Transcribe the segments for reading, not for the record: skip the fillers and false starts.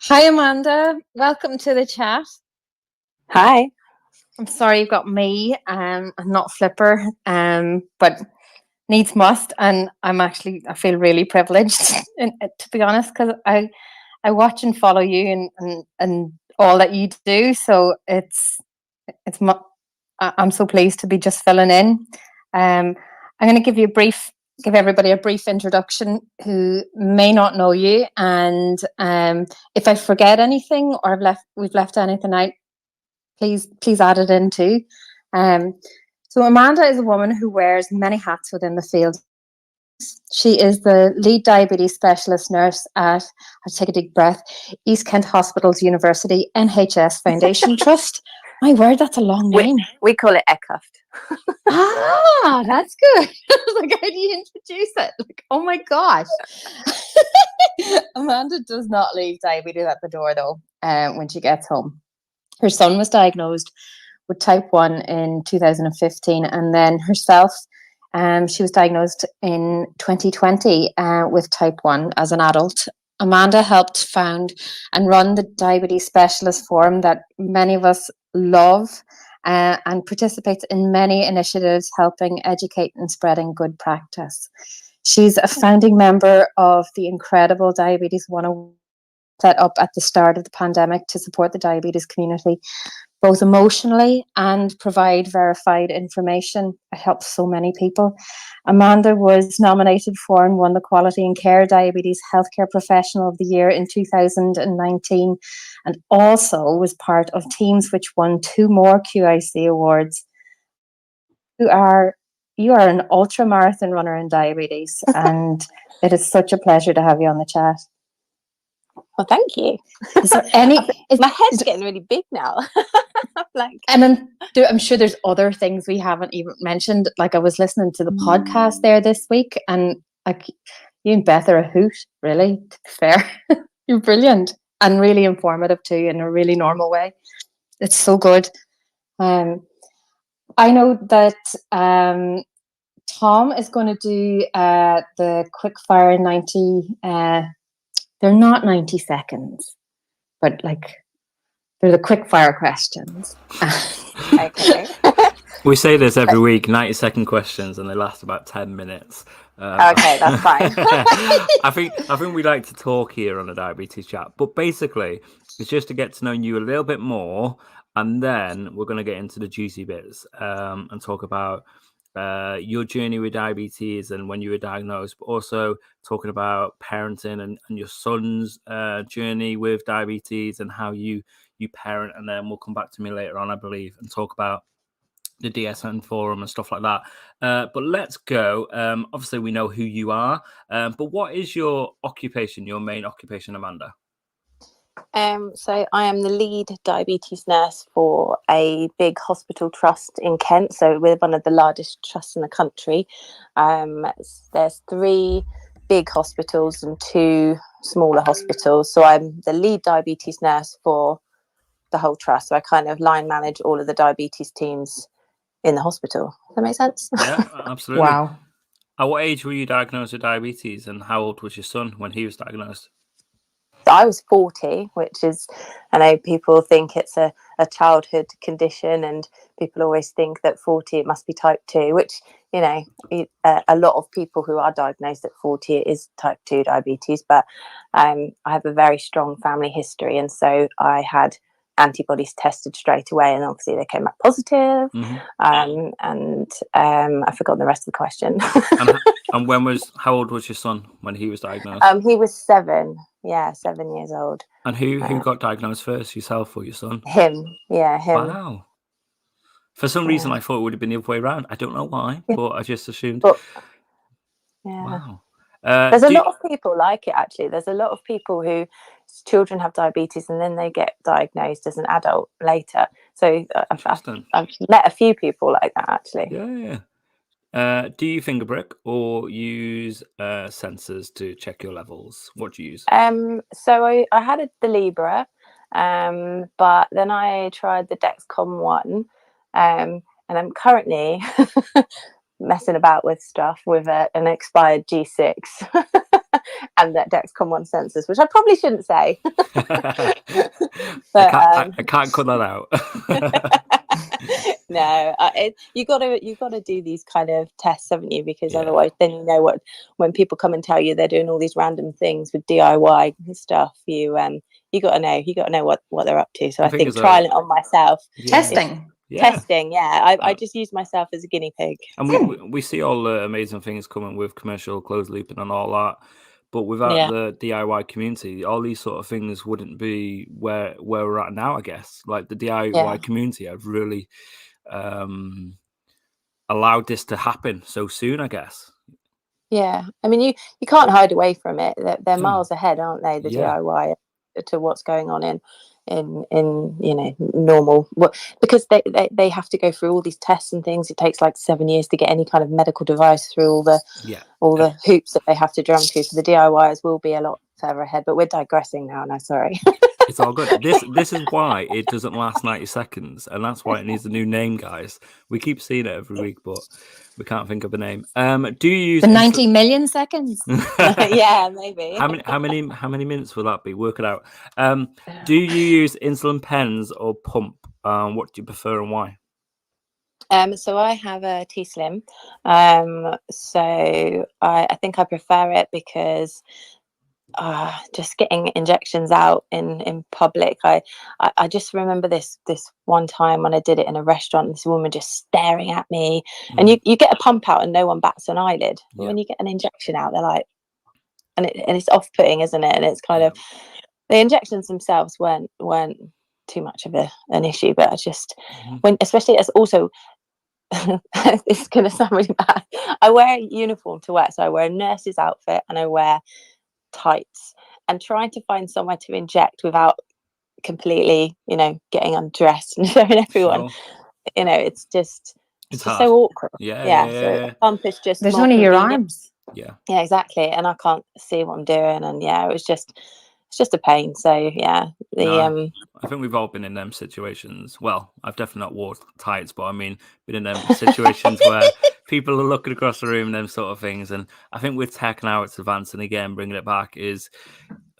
Hi, Amanda. Welcome to the chat. Hi. I'm sorry you've got me. I'm not Flipper, but needs must. And I feel really privileged, to be honest, because I watch and follow you and all that you do. So I'm so pleased to be just filling in. I'm going to give everybody a brief introduction who may not know you, and if I forget anything or we've left anything out, please add it in too. So Amanda is a woman who wears many hats within the field. She is the lead diabetes specialist nurse at, I'll take a deep breath, East Kent Hospitals University NHS Foundation Trust. My word, that's a long name. We call it ECUFT. That's good. I was like, how do you introduce it? Like, oh my gosh. Amanda does not leave diabetes at the door though, when she gets home. Her son was diagnosed with type 1 in 2015, and then herself, she was diagnosed in 2020 with type 1 as an adult. Amanda helped found and run the Diabetes Specialist Forum that many of us love, and participates in many initiatives helping educate and spreading good practice. She's a founding member of the incredible Diabetes 101, set up at the start of the pandemic to support the diabetes community, both emotionally and provide verified information. It helps so many people. Amanda was nominated for and won the Quality and Care Diabetes Healthcare Professional of the Year in 2019, and also was part of teams which won 2 more QIC awards. You are an ultra marathon runner in diabetes, and it is such a pleasure to have you on the chat. Well, thank you. Is there any? My head's getting really big now. And I'm sure there's other things we haven't even mentioned. Like, I was listening to the podcast there this week, and like, you and Beth are a hoot, really, to be fair. You're brilliant and really informative too, in a really normal way. It's so good. I know that Tom is going to do the quickfire 90. They're not 90 seconds, but like, they're the quickfire questions. Okay. We say this every week, 90-second questions, and they last about 10 minutes. Okay, that's fine. I think we like to talk here on a diabetes chat, but basically it's just to get to know you a little bit more, and then we're going to get into the juicy bits and talk about your journey with diabetes and when you were diagnosed, but also talking about parenting and your son's journey with diabetes and how you parent. And then we'll come back to me later on, I believe, and talk about the DSN Forum and stuff like that. But let's go. Obviously, we know who you are, but what is your occupation, your main occupation, Amanda? So I am the lead diabetes nurse for a big hospital trust in Kent. So we're one of the largest trusts in the country. There's 3 big hospitals and 2 smaller hospitals. So I'm the lead diabetes nurse for the whole trust. So I kind of line manage all of the diabetes teams in the hospital. Does that make sense? Yeah, absolutely. Wow. At what age were you diagnosed with diabetes, and how old was your son when he was diagnosed? So I was 40, which is, I know people think it's a childhood condition, and people always think that 40, it must be type 2, which, you know, a lot of people who are diagnosed at 40, it is type 2 diabetes. But I have a very strong family history, and so I had antibodies tested straight away, and obviously they came back positive. Mm-hmm. And I forgot the rest of the question. and how old was your son when he was diagnosed? He was 7. Yeah, 7 years old. And who got diagnosed first, yourself or your son? Him. Yeah, him. Wow. For some reason, I thought it would have been the other way around. I don't know why, but I just assumed. Wow. There's a lot of people like it, actually. There's a lot of people whose children have diabetes and then they get diagnosed as an adult later. So I've met a few people like that, actually. Yeah. Do you finger prick or use sensors to check your levels? What do you use? So I had the Libra, but then I tried the Dexcom one. and I'm currently messing about with stuff with an expired G6 and that Dexcom One sensors, which I probably shouldn't say. But I can't cut that out. No, you gotta do these kind of tests, haven't you? Because Yeah. otherwise, then you know when people come and tell you they're doing all these random things with DIY and stuff, you gotta know what they're up to. So I think trialing it on myself, Testing. Testing, yeah. I just use myself as a guinea pig. And we see all the amazing things coming with commercial closed looping and all that. But without the DIY community, all these sort of things wouldn't be where we're at now, I guess. Like the DIY community have really allowed this to happen so soon, I guess. Yeah. I mean, you can't hide away from it. They're miles ahead, aren't they? The DIY to what's going on in normal, because they have to go through all these tests and things. It takes like 7 years to get any kind of medical device through all the hoops that they have to jump through. So the DIYers will be a lot further ahead, but we're digressing now. No, sorry. It's all good. This is why it doesn't last 90 seconds, and that's why it needs a new name, guys. We keep seeing it every week, but we can't think of a name. Do you use the 90 million seconds? Yeah, maybe. How many minutes will that be? Work it out. Do you use insulin pens or pump? What do you prefer and why? So I have a T-Slim. So I think I prefer it because just getting injections out in public. I just remember this one time when I did it in a restaurant, this woman just staring at me, and you get a pump out and no one bats an eyelid. But when you get an injection out, they're like, and it's off-putting, isn't it? And it's kind of, the injections themselves weren't too much of an issue, but I just when, especially as also this is going to sound really bad, I wear a uniform to work, so I wear a nurse's outfit and I wear tights, and trying to find somewhere to inject without completely getting undressed and showing everyone, it's just so awkward. So the pump is just there's more only your convenient. arms. Yeah, exactly, and I can't see what I'm doing, and it's just a pain. So I think we've all been in them situations. Well, I've definitely not worn tights, but I mean, been in them situations where people are looking across the room, them sort of things. And I think with tech now, it's advancing again, bringing it back, is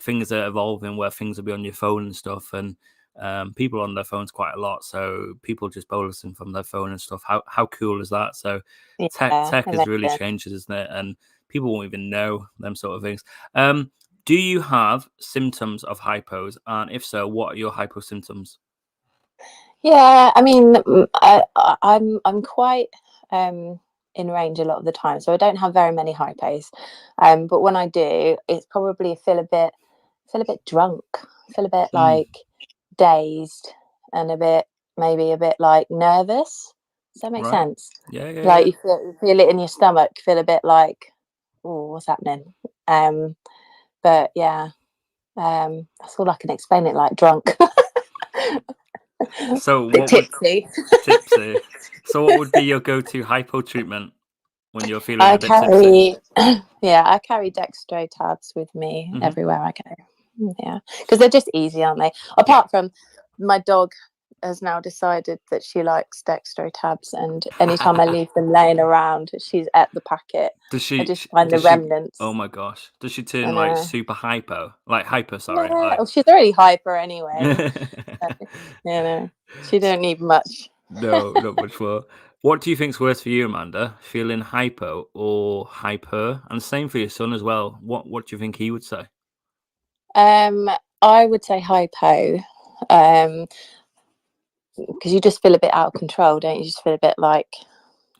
things are evolving where things will be on your phone and stuff. And people are on their phones quite a lot. So people just bolusing from their phone and stuff. How cool is that? So tech has really changed, isn't it? And people won't even know them sort of things. Do you have symptoms of hypos? And if so, what are your hypo symptoms? Yeah, I mean, I'm quite in range a lot of the time, so I don't have very many hypos. But when I do, it's probably feel a bit drunk, feel a bit like dazed, and maybe a bit like nervous. Does that make sense? Yeah. Like you feel it in your stomach, feel a bit like, oh, what's happening? But yeah, that's all I can explain it like, drunk. So tipsy. Tipsy. So what would be your go-to hypo treatment when you're feeling a bit tipsy? I carry dextro tabs with me everywhere I go. Yeah, because they're just easy, aren't they? Apart from my dog has now decided that she likes dextro tabs, and anytime I leave them laying around, she's at the packet. I just find the remnants. Oh my gosh, does she turn like super hypo? Like hyper, sorry. No, well, she's already hyper anyway. She don't need much. No, not much more. What do you think's worse for you, Amanda? Feeling hypo or hyper? And same for your son as well. What do you think he would say? I would say hypo. Because you just feel a bit out of control, don't you? Just feel a bit like,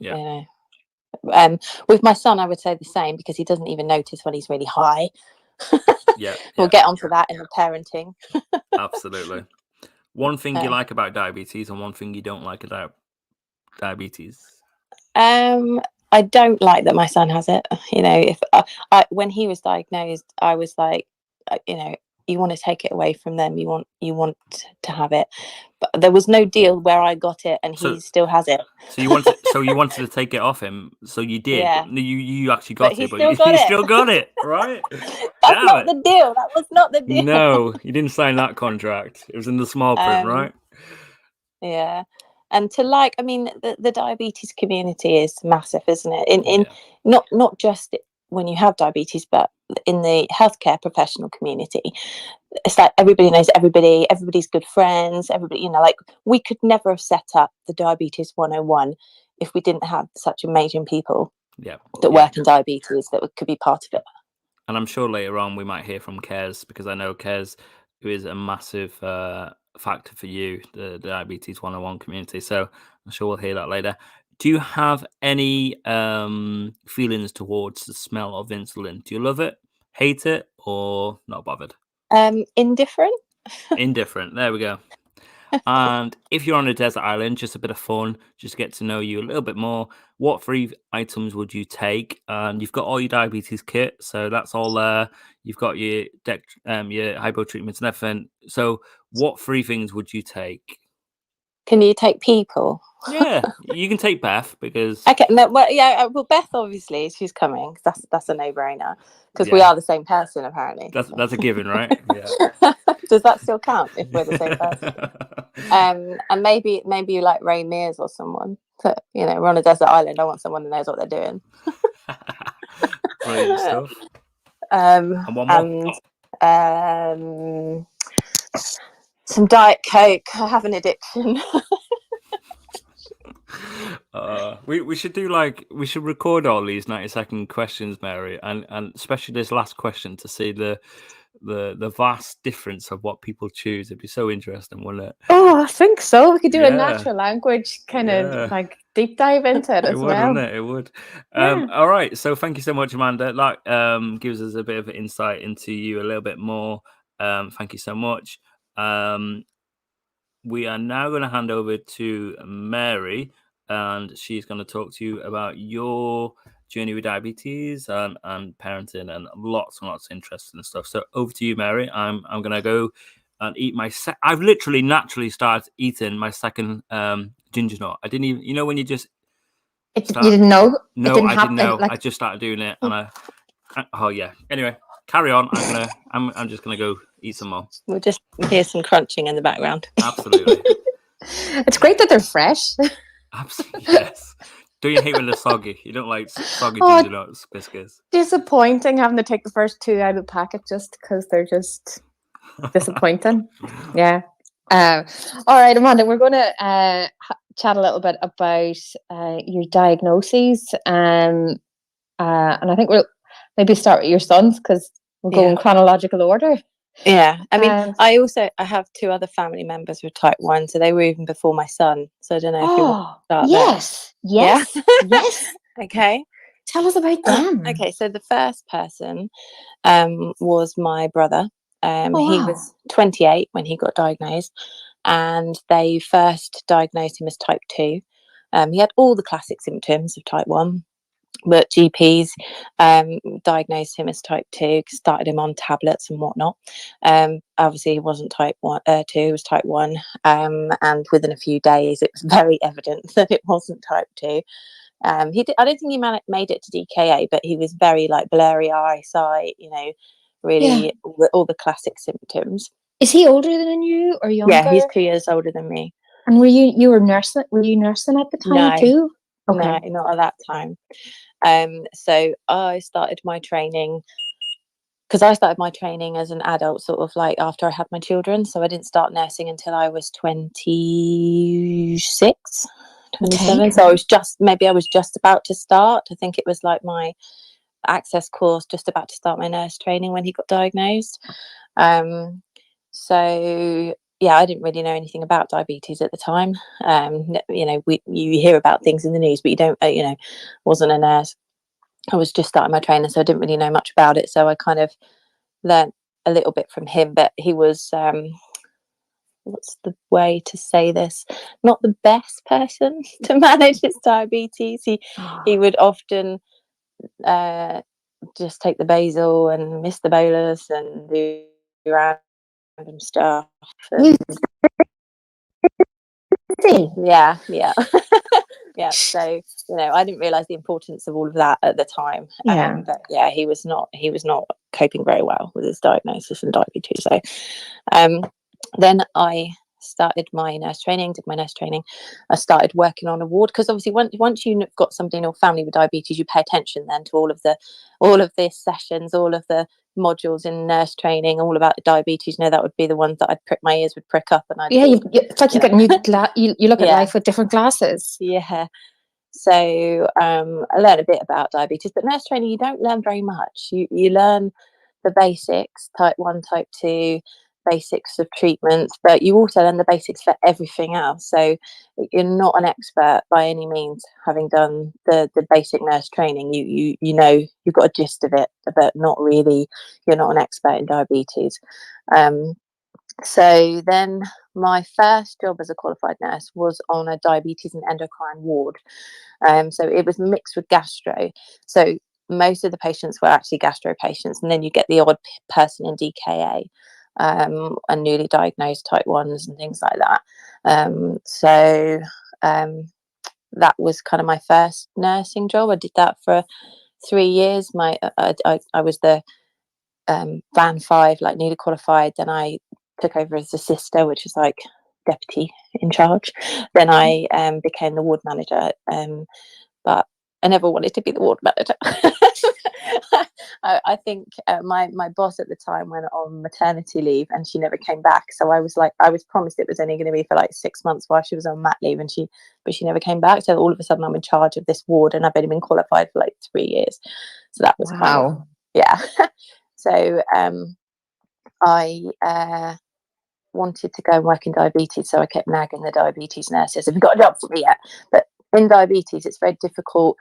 with my son, I would say the same, because he doesn't even notice when he's really high. We'll get onto that in the parenting. Absolutely. One thing you like about diabetes and one thing you don't like about diabetes? I don't like that my son has it. If when he was diagnosed, I was like, you want to take it away from them, you want to have it, but there was no deal where I got it and he still has it. So you wanted to take it off him, so you did. Yeah. You actually got it, but he still got it, right? That's not the deal. That was not the deal. No, you didn't sign that contract. It was in the small print, right? Yeah. And to I mean, the diabetes community is massive, isn't it? In not just when you have diabetes, but in the healthcare professional community. It's like everybody knows everybody, everybody's good friends, everybody, you know, like we could never have set up the Diabetes 101 if we didn't have such amazing people that work in diabetes that could be part of it. And I'm sure later on we might hear from Kez, because I know Kez is a massive factor for you, the Diabetes 101 community. So I'm sure we'll hear that later. Do you have any feelings towards the smell of insulin? Do you love it, hate it, or not bothered? Indifferent. Indifferent. There we go. And if you're on a desert island, just a bit of fun, just get to know you a little bit more. What 3 items would you take? And you've got all your diabetes kit, so that's all there. You've got your hypo treatments and everything. So what 3 things would you take? Can you take people? Yeah, you can take Beth, because okay. No, well, Beth obviously she's coming. That's a no-brainer, because we are the same person apparently. That's a given, right? Yeah. Does that still count if we're the same person? And maybe you like Ray Mears or someone. But, you know, we're on a desert island. I want someone that knows what they're doing. Brilliant stuff. And one more. Some Diet Coke. I have an addiction. We should we should record all these 90-second questions, Mary, and especially this last question to see the vast difference of what people choose. It'd be so interesting, wouldn't it? Oh, I think so. We could do a natural language kind of like deep dive into it as well. Wouldn't it? It would. All right. So thank you so much, Amanda. That gives us a bit of insight into you a little bit more. Thank you so much. We are now going to hand over to Mary, and she's going to talk to you about your journey with diabetes and parenting and lots and lots of interesting stuff. So over to you, Mary. I'm going to go and eat my I've literally naturally started eating my second ginger nut. I didn't even, when you just you didn't know? No, I didn't know. I just started doing it, and Anyway, carry on. I'm just going to go eat some more. We'll just hear some crunching in the background. Absolutely. It's great that they're fresh. Absolutely, yes. Don't you hate when they're soggy? You don't like soggy ginger nuts biscuits? Disappointing having to take the first 2 out of the packet just because they're just disappointing. Yeah. All right, Amanda, we're going to chat a little bit about your diagnoses, and I think we'll maybe start with your sons, because we'll go in chronological order. Yeah, I mean, I have 2 other family members with type 1, so they were even before my son. So I don't know if you want to start there. Yes. Okay. Tell us about them. Okay, so the first person was my brother. He was 28 when he got diagnosed, and they first diagnosed him as type 2. He had all the classic symptoms of type 1. But GPs diagnosed him as type 2, started him on tablets and whatnot. Obviously, he wasn't type 2, he was type 1. And within a few days, it was very evident that it wasn't type 2. I don't think he made it to DKA, but he was very blurry eyesight, really all the classic symptoms. Is he older than you or younger? Yeah, he's 2 years older than me. And were you nursing? Were you nursing at the time too? Okay. No, not at that time. So I started my training as an adult, sort of after I had my children. So I didn't start nursing until I was 26, 27. Okay. So I was just about to start. I think it was my access course, just about to start my nurse training when he got diagnosed. So yeah, I didn't really know anything about diabetes at the time. You hear about things in the news, but you don't, wasn't a nurse. I was just starting my training, so I didn't really know much about it. So I kind of learned a little bit from him, but he was, what's the way to say this? Not the best person to manage his diabetes. He would often just take the basal and miss the bolus and do random stuff. Yeah. Yeah, so I didn't realize the importance of all of that at the time. But yeah, he was not coping very well with his diagnosis and diabetes. So then I started my nurse training, did my nurse training. I started working on a ward, because obviously once you've got somebody in your family with diabetes, you pay attention then to all of the sessions, all of the modules in nurse training, all about diabetes. That would be the ones that my ears would prick up, and I'd it's like you get new you look at life with different glasses. So I learned a bit about diabetes, but nurse training, you don't learn very much. You learn the basics, type 1, type 2, basics of treatments, but you also learn the basics for everything else. So you're not an expert by any means, having done the basic nurse training. You know, you've got a gist of it, but not really, you're not an expert in diabetes. So then my first job as a qualified nurse was on a diabetes and endocrine ward. So it was mixed with gastro. So most of the patients were actually gastro patients, and then you get the odd person in DKA, and newly diagnosed type 1s and things like that. So that was kind of my first nursing job. I did that for 3 years. I was the band 5, like newly qualified. Then I took over as a sister, which is like deputy in charge. Then I became the ward manager, but I never wanted to be the ward manager. I think my boss at the time went on maternity leave, and she never came back. So I was promised it was only going to be for like 6 months while she was on mat leave, but she never came back. So all of a sudden I'm in charge of this ward, and I've only been qualified for like 3 years. So that was kind of, yeah. So I wanted to go and work in diabetes, so I kept nagging the diabetes nurses, have you got a job for me yet? But in diabetes, it's very difficult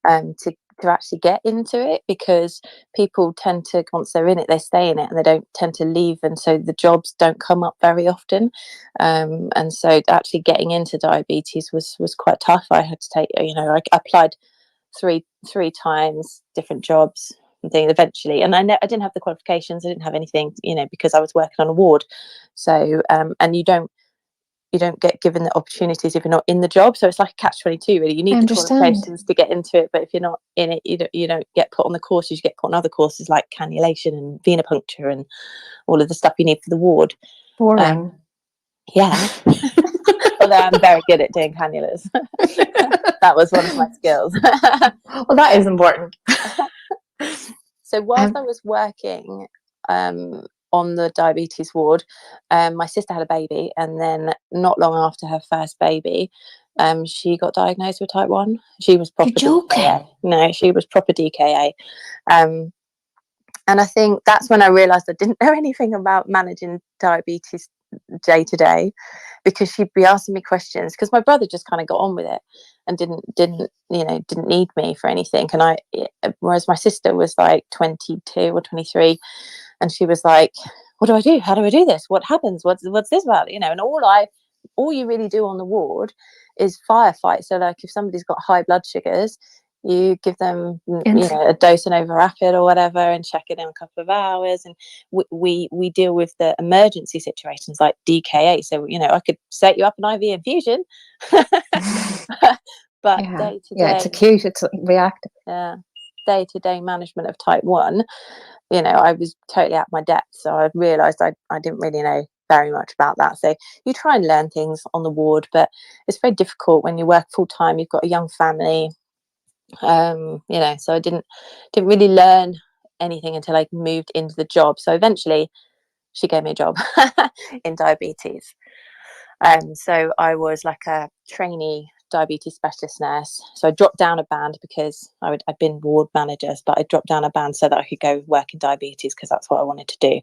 to actually get into it, because people tend to, once they're in it, they stay in it, and they don't tend to leave, and so the jobs don't come up very often. And so actually getting into diabetes was quite tough. I had to take, I applied three times, different jobs and things eventually, and I didn't have the qualifications, I didn't have anything, because I was working on a ward. So and you don't get given the opportunities if you're not in the job, so it's like a catch-22 really. You need the qualifications to get into it, but if you're not in it, you don't get put on the courses. You get put on other courses like cannulation and venipuncture and all of the stuff you need for the ward. Boring. Yeah. Although I'm very good at doing cannulas. That was one of my skills. Well, that is important. So whilst I was working on the diabetes ward, my sister had a baby, and then not long after her first baby, she got diagnosed with type 1. She was proper DKA. No, she was proper DKA. And I think that's when I realised I didn't know anything about managing diabetes day to day, because she'd be asking me questions, because my brother just kind of got on with it and didn't need me for anything. And whereas my sister was like 22 or 23, and she was like, what do I do? How do I do this? What happens? What's this about? And all you really do on the ward is firefight. So like if somebody's got high blood sugars, you give them a dose and over rapid or whatever, and check it in a couple of hours. And we deal with the emergency situations like DKA. So I could set you up an IV infusion, but day to day, it's acute, it's reactive. Yeah, day to day management of type 1, I was totally out of my depth. So I realised I didn't really know very much about that. So you try and learn things on the ward, but it's very difficult when you work full time. You've got a young family. So I didn't really learn anything until I moved into the job. So eventually she gave me a job in diabetes. So I was like a trainee diabetes specialist nurse. So I dropped down a band, because I'd been ward managers, but I dropped down a band so that I could go work in diabetes, because that's what I wanted to do.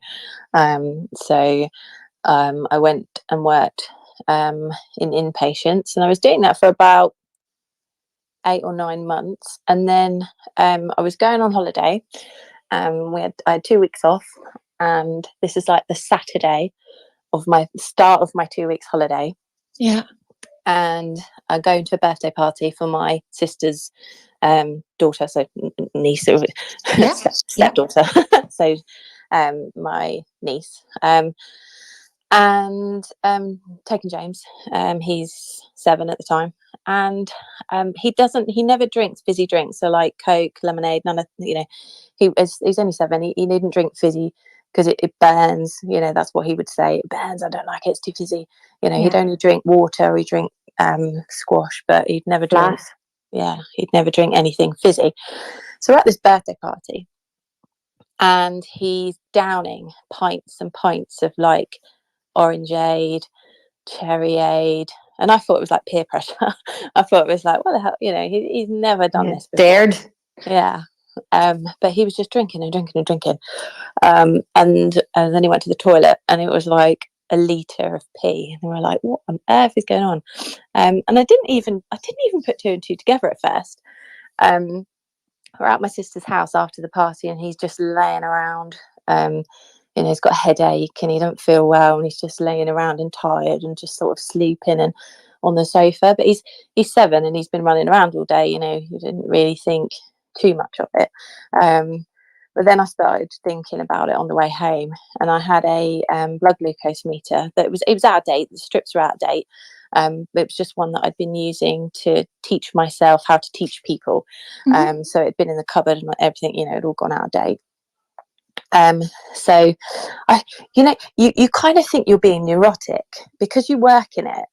So I went and worked in inpatients, and I was doing that for about 8 or 9 months, and then I was going on holiday. I had 2 weeks off, and this is like the Saturday of my start of my 2 weeks holiday. Yeah. And I go to a birthday party for my sister's daughter, so niece, stepdaughter. So my niece, and taking James. He's 7 at the time, and he never drinks fizzy drinks, so like Coke, lemonade, none of he's only 7. He didn't drink fizzy because it burns. That's what he would say. It burns. I don't like it. It's too fizzy. He'd Yeah. only drink water. He'd drink squash, but he'd never drink. Flat. Yeah, he'd never drink anything fizzy. So we're at this birthday party, and he's downing pints and pints of like orangeade, cherryade, and I thought it was like peer pressure. I thought it was like, what the hell, he's never done this before. Dared. Yeah. But he was just drinking and drinking and drinking, and then he went to the toilet, and it was like a litre of pee, and we were like, what on earth is going on? And I didn't even put two and two together at first. We're at my sister's house after the party, and he's just laying around. He's got a headache and he don't feel well, and he's just laying around and tired and just sort of sleeping and on the sofa. But he's 7 and he's been running around all day. He didn't really think too much of it. But then I started thinking about it on the way home, and I had a blood glucose meter that it was out of date. The strips were out of date. It was just one that I'd been using to teach myself how to teach people. So it'd been in the cupboard and everything, it'd all gone out of date. So you kind of think you're being neurotic because you work in it,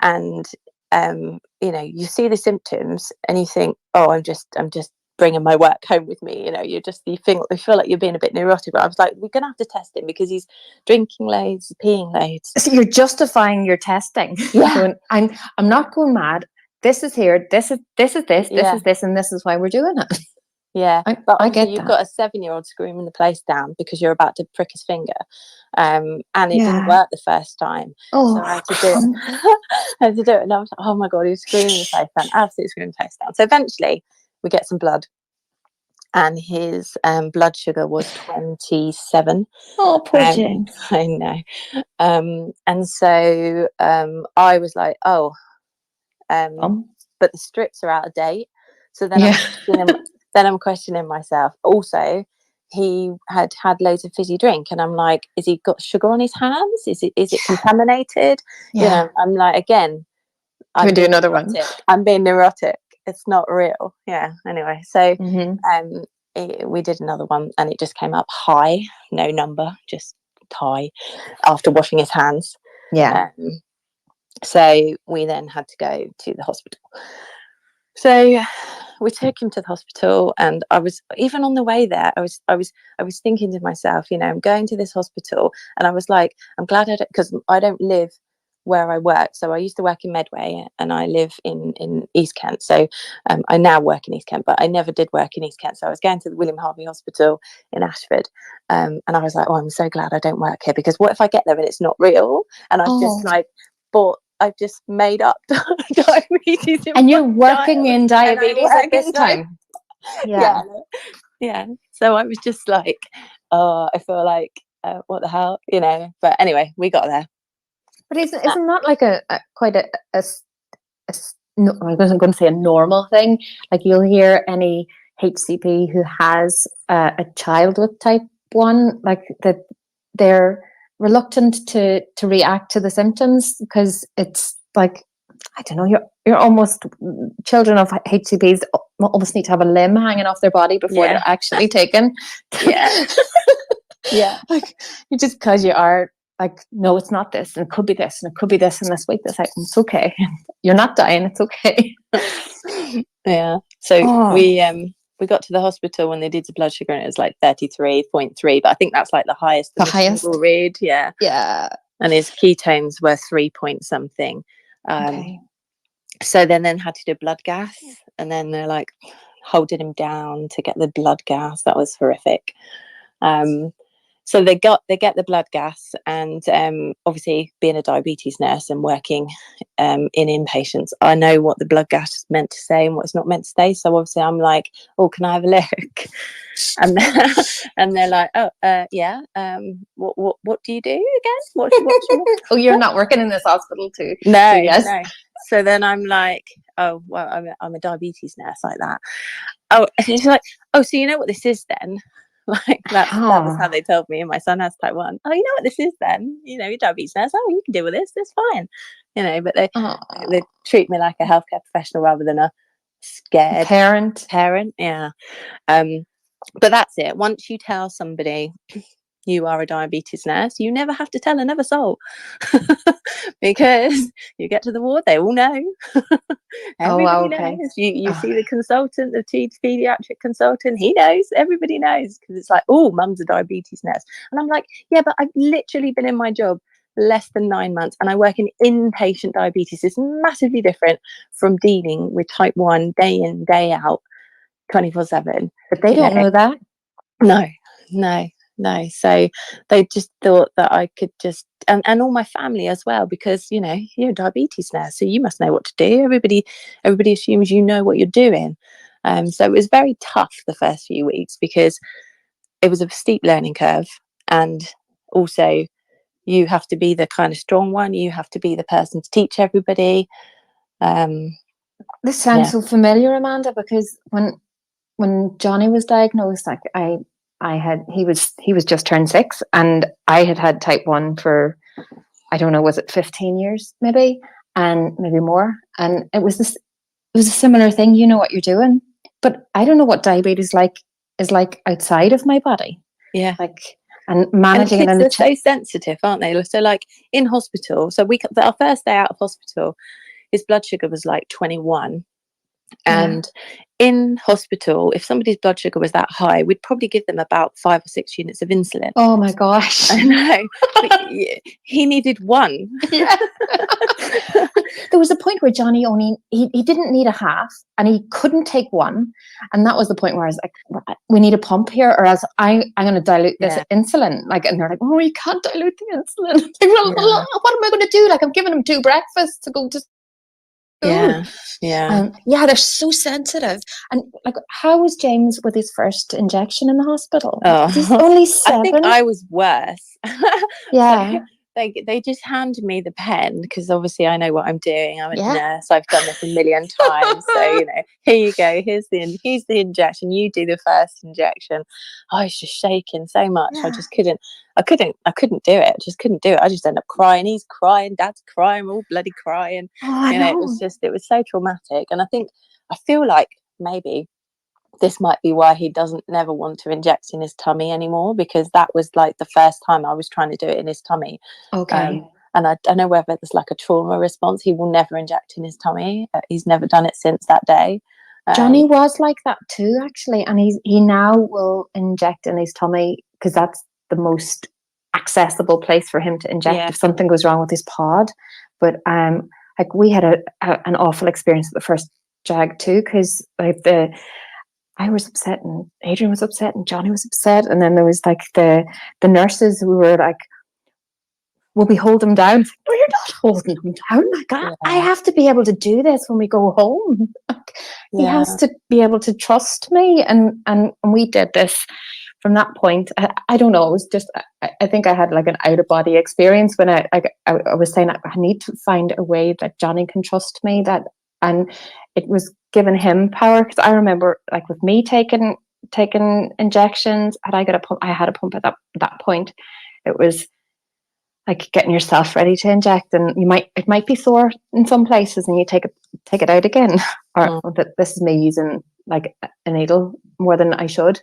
and you see the symptoms and you think, oh, I'm just bringing my work home with me. You feel like you're being a bit neurotic. But I was like, we're gonna have to test him because he's drinking loads, peeing loads. So you're justifying your testing. Yeah. Going, I'm not going mad. This is here. This is this. Yeah. Is this, and this is why we're doing it. Yeah, I but obviously get you've that. got a 7-year-old screaming the place down because you're about to prick his finger, and it didn't work the first time. Oh, so I had to do it. I had to do it, and I was like, "Oh my god!" He was screaming the place down, absolutely screaming the place down. So eventually, we get some blood, and his blood sugar was 27. Oh, poor Jane. I know. And so I was like, "Oh, but the strips are out of date." So then I'm questioning myself. Also, he had loads of fizzy drink, and I'm like, is he got sugar on his hands? Is it contaminated? Yeah. I'm like, again, Can we do another one? I'm being neurotic. It's not real. Yeah. Anyway, so we did another one, and it just came up high, no number, just high after washing his hands. Yeah. So we then had to go to the hospital. So we took him to the hospital, and I was, even on the way there, I was thinking to myself, I'm going to this hospital, and I was like, I'm glad because I don't live where I work. So I used to work in Medway, and I live in East Kent. So I now work in East Kent, but I never did work in East Kent. So I was going to the William Harvey Hospital in Ashford, and I was like, oh, I'm so glad I don't work here, because what if I get there and it's not real? And I just like bought. I've just made up diabetes. And you're working in diabetes at this time. Yeah. So I was just like, oh, I feel like, what the hell, But anyway, we got there. But isn't that like a quite a no, I wasn't going to say a normal thing? Like, you'll hear any HCP who has a child with type 1, like that they're reluctant to react to the symptoms, because it's like, I don't know, you're almost, children of HCPs almost need to have a limb hanging off their body before they're actually taken. Like, you just, because you are like, no, it's not this, and it could be this, and it could be this, and let's wait this out, and it's okay. You're not dying, it's okay. Yeah. So we got to the hospital when they did the blood sugar, and it was like 33.3, but I think that's like the highest we'll read. Yeah. And his ketones were 3 point something. So then had to do blood gas, and then they're like holding him down to get the blood gas. That was horrific. So they get the blood gas, and obviously being a diabetes nurse and working in inpatients, I know what the blood gas is meant to say and what's not meant to say. So obviously I'm like, oh, can I have a look? And they're like, oh, yeah. What do you do again? What Oh, you're not working in this hospital too? No, so yes. No. So then I'm like, oh, well, I'm a diabetes nurse, like that. Oh, and she's like, oh, so you know what this is then? Like that was how they told me. And my son has type 1. Oh, you know what this is then? You're diabetes nurse. Oh, you can deal with this. That's fine. But they treat me like a healthcare professional rather than a scared parent. Yeah. But that's it. Once you tell somebody you are a diabetes nurse, you never have to tell another soul because you get to the ward, they all know. Everybody okay. knows. You see the consultant, the pediatric consultant, he knows, everybody knows, because it's like, oh, mum's a diabetes nurse. And I'm like, yeah, but I've literally been in my job less than 9 months and I work in inpatient diabetes. It's massively different from dealing with type 1 day in, day out, 24/7. But they don't know that. No. So they just thought that I could just, and all my family as well, because you're a diabetes nurse, so you must know what to do. Everybody assumes you know what you're doing. So it was very tough the first few weeks because it was a steep learning curve, and also you have to be the kind of strong one. You have to be the person to teach everybody. This sounds so familiar, Amanda, because when Johnny was diagnosed, like he was just turned 6, and I had type 1 for, I don't know, was it 15 years maybe, and maybe more, and it was a similar thing. You know what you're doing, but I don't know what diabetes is like outside of my body. Yeah, like, and managing and it. Kids are so sensitive, aren't they? So like in hospital, so our first day out of hospital, his blood sugar was like 21. And in hospital, if somebody's blood sugar was that high, we'd probably give them about 5 or 6 units of insulin. Oh my gosh. I know. He needed 1. Yeah. There was a point where Johnny he didn't need a half, and he couldn't take 1. And that was the point where I was like, we need a pump here, or else I'm going to dilute this insulin. Like, and they're like, oh, you can't dilute the insulin. Like, well, what am I going to do? Like, I'm giving him 2 breakfasts to go to school. They're so sensitive. And like, how was James with his first injection in the hospital? He's only 7. I think I was worse. Yeah. So they just hand me the pen, because obviously I know what I'm doing. I'm a nurse. I've done this a million times. So here you go. Here's the injection. You do the first injection. I was just shaking so much. I just couldn't. I couldn't do it. I just couldn't do it. I just ended up crying. He's crying. Dad's crying. We're all bloody crying. It was so traumatic. And I feel like maybe this might be why he doesn't never want to inject in his tummy anymore, because that was like the first time I was trying to do it in his tummy. Okay. And I don't know whether there's like a trauma response. He will never inject in his tummy. He's never done it since that day. Johnny was like that too, actually, and he now will inject in his tummy because that's the most accessible place for him to inject if something goes wrong with his pod. But like, we had an awful experience at the first jag too, because like I was upset, and Adrian was upset, and Johnny was upset, and then there was like the nurses who were like, will we hold him down? No, you're not holding him down. Like, I have to be able to do this when we go home. He has to be able to trust me, and we did this from that point. I don't know. It was just, I think I had like an out of body experience when I was saying I need to find a way that Johnny can trust me, and it was giving him power, because I remember like with me taking injections, had I got a pump, I had a pump at that point. It was like getting yourself ready to inject, and it might be sore in some places, and you take it out again. Or this is me using like a needle more than I should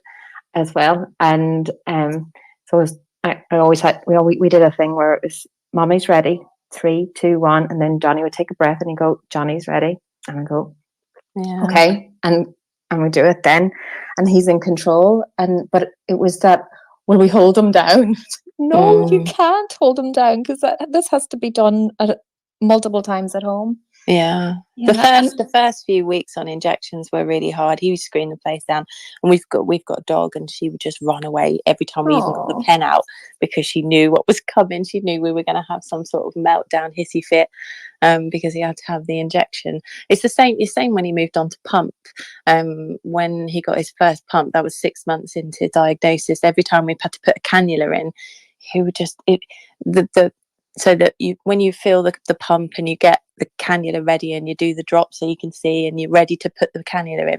as well. And so it was, I always had, we did a thing where it was, mommy's ready, 3, 2, 1, and then Johnny would take a breath and he'd go, Johnny's ready, and I go, okay, and we do it then, and he's in control. But it was that, will we hold him down? No, you can't hold him down, because this has to be done multiple times at home. The first few weeks on injections were really hard. He was screaming the place down, and we've got a dog, and she would just run away every time we even got the pen out, because she knew what was coming. She knew we were going to have some sort of meltdown, hissy fit, because he had to have the injection. It's the same when he moved on to pump. When he got his first pump, that was 6 months into diagnosis. Every time we had to put a cannula in, he would just so that when you feel the pump and you get the cannula ready and you do the drop so you can see and you're ready to put the cannula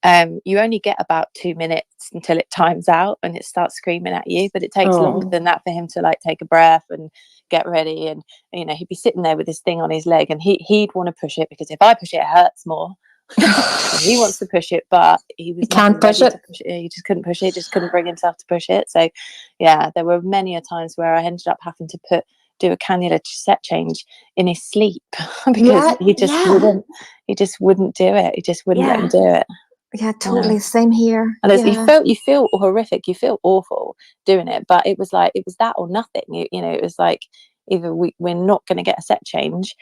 in, you only get about 2 minutes until it times out and it starts screaming at you. But it takes longer than that for him to like take a breath and get ready. And he'd be sitting there with this thing on his leg, and he'd want to push it, because if I push it, it hurts more. He wants to push it, but he was can't push ready it. to push it. He just couldn't push it. Just couldn't bring himself to push it. So yeah, there were many a times where I ended up having to do a cannula set change in his sleep because he just wouldn't do it. He just wouldn't let him do it. Yeah, totally. Same here. And you feel horrific, you feel awful doing it, but it was that or nothing. It was like either we're not going to get a set change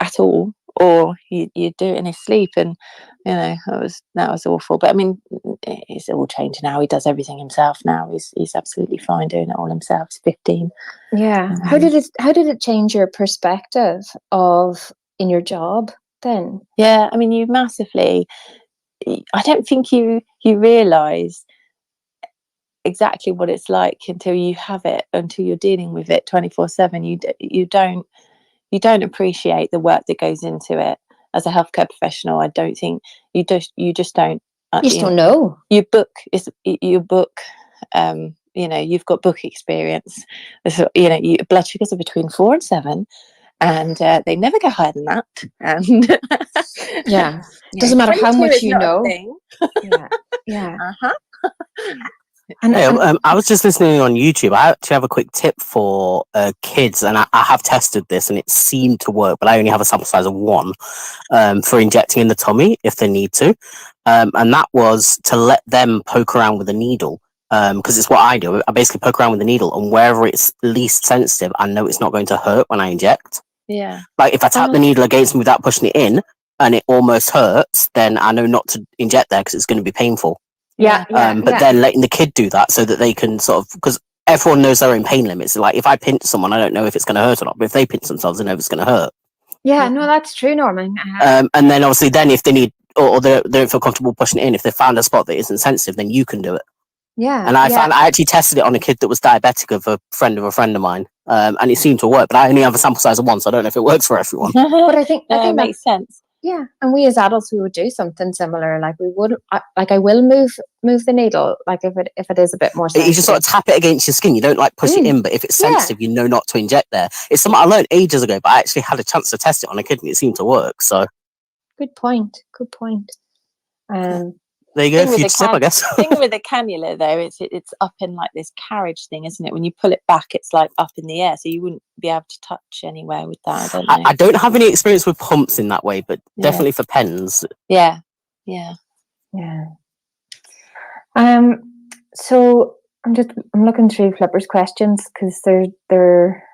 at all, or you do it in his sleep, and that was awful. But I mean, it's all changed now. He does everything himself now. He's absolutely fine doing it all himself. He's 15. Yeah. How did it change your perspective in your job then? Yeah, I mean, you massively. I don't think you realise exactly what it's like until you have it, until you're dealing with it 24/7. You don't appreciate the work that goes into it as a healthcare professional. I don't think you just don't. You just don't know. You book. You've got book experience. Your blood sugars are between 4 and 7. And they never go higher than that. And doesn't matter how much you know. Yeah. I was just listening on YouTube. I actually have a quick tip for kids, and I have tested this, and it seemed to work. But I only have a sample size of 1 for injecting in the tummy if they need to, and that was to let them poke around with a needle. Because it's what I do. I basically poke around with the needle, and wherever it's least sensitive, I know it's not going to hurt when I inject. Yeah. Like if I tap the needle against me without pushing it in, and it almost hurts, then I know not to inject there because it's going to be painful. But then letting the kid do that so that they can sort of, because everyone knows their own pain limits. Like if I pinch someone, I don't know if it's going to hurt or not. But if they pinch themselves, they know if it's going to hurt. Yeah, no, that's true, Norman. And then obviously, then if they need or they don't feel comfortable pushing it in, if they found a spot that isn't sensitive, then you can do it. Yeah. And I actually tested it on a kid that was diabetic of a friend of mine, and it seemed to work. But I only have a sample size of 1, so I don't know if it works for everyone. But I think it makes sense. Yeah, and we as adults, we would do something similar. Like we would, I will move the needle, like if it is a bit more sensitive. You just sort of tap it against your skin. You don't like push it in, but if it's sensitive, you know not to inject there. It's something I learned ages ago, but I actually had a chance to test it on a kid, and it seemed to work. So, good point. There you go, future tip, I guess. The thing with the cannula, though, it's up in like this carriage thing, isn't it? When you pull it back, it's like up in the air, so you wouldn't be able to touch anywhere with that. I don't know. I don't have any experience with pumps in that way, but definitely for pens. Yeah. So I'm looking through Flipper's questions because they're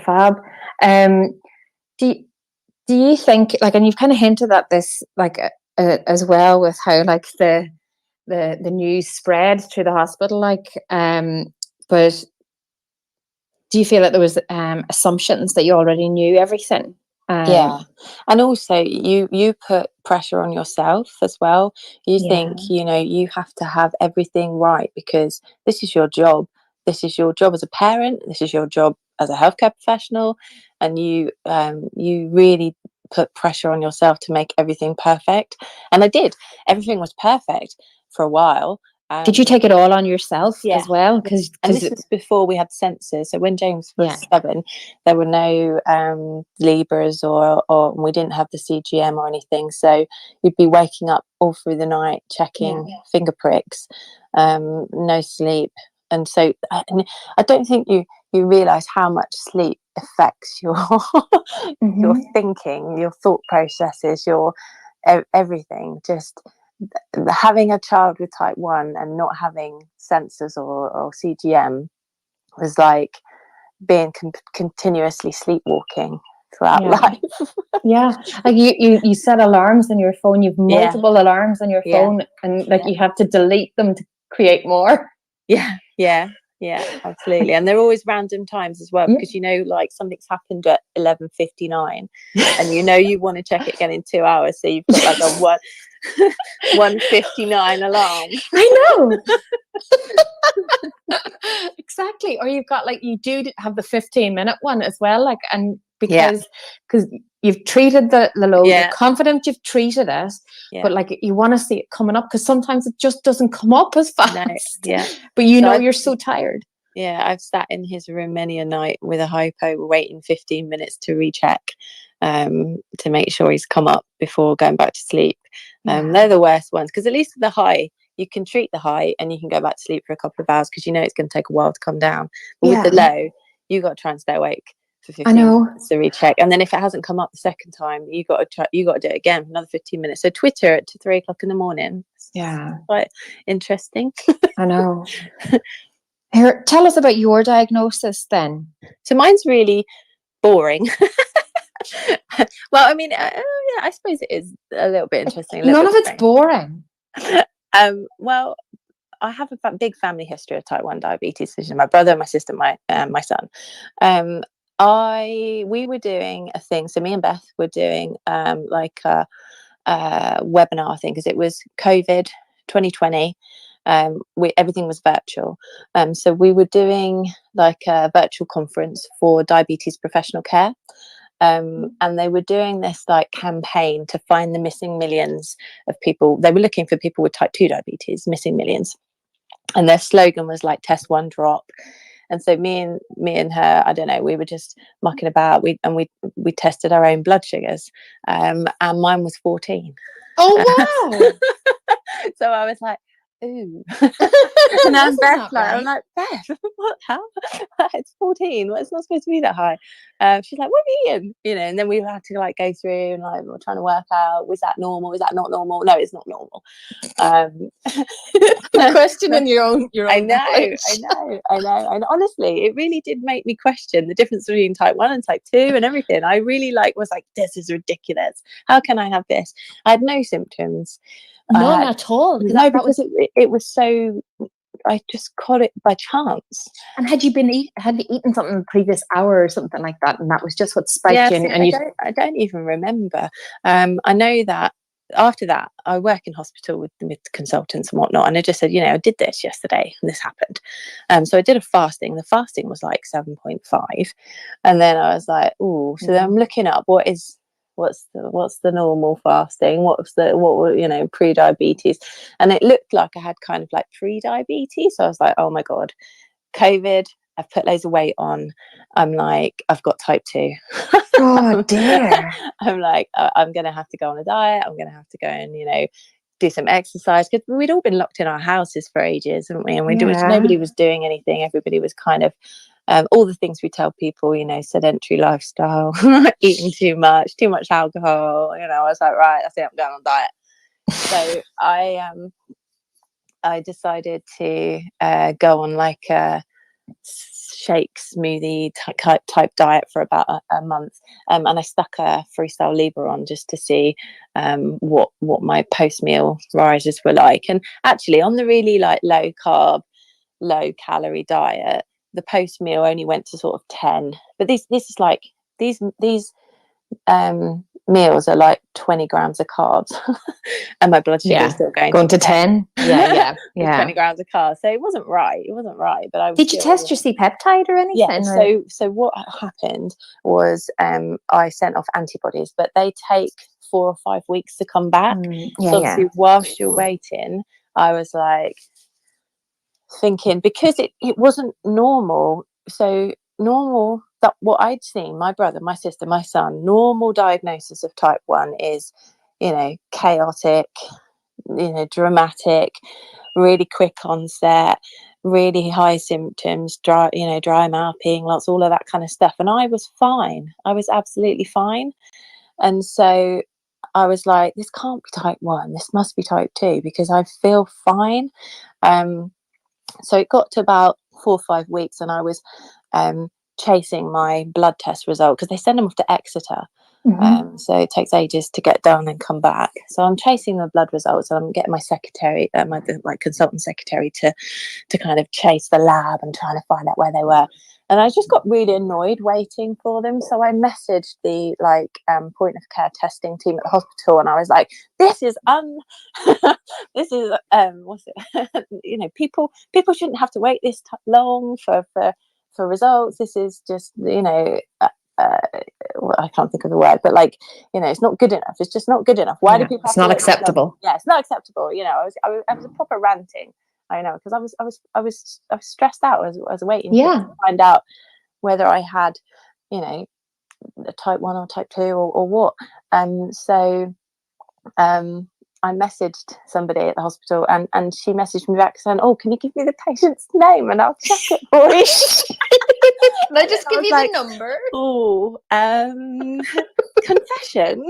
fab. Do you think, like, and you've kind of hinted at this, like, as well, with how like the news spread through the hospital, like, but do you feel that there was assumptions that you already knew everything? And also you put pressure on yourself as well. You think you have to have everything right because this is your job. This is your job as a parent. This is your job as a healthcare professional, and you really put pressure on yourself to make everything perfect. And I did. Everything was perfect for a while. Did you take it all on yourself as well? And this was before we had sensors. So when James was 7, there were no Libras or we didn't have the CGM or anything. So you'd be waking up all through the night checking finger pricks, no sleep. And so I don't think you realise how much sleep affects your your thinking, your thought processes, your everything. Just having a child with type 1 and not having sensors or CGM was like being continuously sleepwalking throughout life. Like you set alarms on your phone. You've multiple alarms on your phone, and like you have to delete them to create more. Yeah, absolutely. And they're always random times as well, because like something's happened at 11:59 and you want to check it again in 2 hours, so you've got like a 1:59 alarm. I know. Exactly. Or you've got, like, you do have the 15-minute one as well, like, and because you've treated the load, you're confident you've treated it, but like you want to see it coming up, because sometimes it just doesn't come up as fast. But you're so tired. I've sat in his room many a night with a hypo waiting 15 minutes to recheck, to make sure he's come up before going back to sleep. They're the worst ones, because at least with the high, you can treat the high and you can go back to sleep for a couple of hours because you know it's going to take a while to come down. But with the low, you got to try and stay awake for 15 minutes to recheck, and then if it hasn't come up the second time, you got to do it again for another 15 minutes. So Twitter at 3 o'clock in the morning, quite interesting. I know. Here, tell us about your diagnosis then. So mine's really boring. Well, I mean, yeah, I suppose it is a little bit interesting. None of it's boring. Well, I have a big family history of type 1 diabetes. So my brother, my sister, my son. We were doing a thing. So me and Beth were doing like a webinar thing, because it was COVID 2020. Everything was virtual. So we were doing like a virtual conference for diabetes professional care. And they were doing this like campaign to find the missing millions of people. They were looking for people with type 2 diabetes, missing millions. And their slogan was like test one drop. And so me and her, I don't know, we were just mucking about. We tested our own blood sugars, and mine was 14. Oh wow! So I was like, ooh. And then Beth, I'm like, Beth, what? How? It's 14. Well, it's not supposed to be that high. She's like, what are you eating? You know, and then we had to like go through and like we're trying to work out, was that normal? Was that not normal? No, it's not normal. Questioning your own I know. And honestly, it really did make me question the difference between type 1 and type 2 and everything. I really was like, this is ridiculous. How can I have this? I had no symptoms. None at all. Because it was so, I just caught it by chance. And had you eaten something the previous hour or something like that, and that was just what spiked you? And I don't even remember. I know that after that, I work in hospital with consultants and whatnot, and I just said, you know, I did this yesterday and this happened. So I did a fasting. The fasting was like 7.5, and then I was like, ooh. So then I'm looking up what's the normal fasting, what were, you know, pre-diabetes, and it looked like I had kind of like pre-diabetes. So I was like, oh my god, COVID, I've put loads of weight on, I'm like, I've got type 2. Oh dear. I'm like, I'm gonna have to go on a diet, I'm gonna have to go and, you know, do some exercise, because we'd all been locked in our houses for ages, haven't we? And nobody was doing anything. Everybody was kind of all the things we tell people, you know, sedentary lifestyle, eating too much alcohol. You know, I was like, right, I think I'm going on diet. So I decided to go on like a shake smoothie type diet for about a month, and I stuck a Freestyle Libre on just to see what my post meal rises were like. And actually, on the really like low carb, low calorie diet, the post meal only went to sort of 10. But this is like these meals are like 20 grams of carbs, and my blood sugar is still going to 10. Yeah. 20 grams of carbs. So it wasn't right. But I was did you test your C-peptide or anything? Yeah. So what happened was I sent off antibodies, but they take 4 or 5 weeks to come back. So obviously, whilst you're waiting, I was like thinking, because it wasn't normal. So normal, that what I'd seen, my brother, my sister, my son, normal diagnosis of type 1 is, you know, chaotic, you know, dramatic, really quick onset, really high symptoms, dry mouth, peeing lots, all of that kind of stuff. And I was fine. I was absolutely fine. And so I was like, this can't be type 1. This must be type 2, because I feel fine. So it got to about 4 or 5 weeks, and I was chasing my blood test result, because they send them off to Exeter. So it takes ages to get done and come back. So I'm chasing the blood results, and I'm getting my secretary, my consultant secretary, to kind of chase the lab and trying to find out where they were. And I just got really annoyed waiting for them. So I messaged the point of care testing team at the hospital, and I was like, this is what's it? You know, people shouldn't have to wait this long for results. This is just, you know, I can't think of the word, but like, you know, it's not good enough. It's just not good enough. Why do people have it's not acceptable? Yeah, it's not acceptable. You know, I was a proper ranting. I know, because I was stressed out as waiting to find out whether I had, you know, type 1 or type 2 or what. So I messaged somebody at the hospital, and she messaged me back saying, "Oh, can you give me the patient's name and I'll check it for you?" Can I just give you the number? Oh, confession.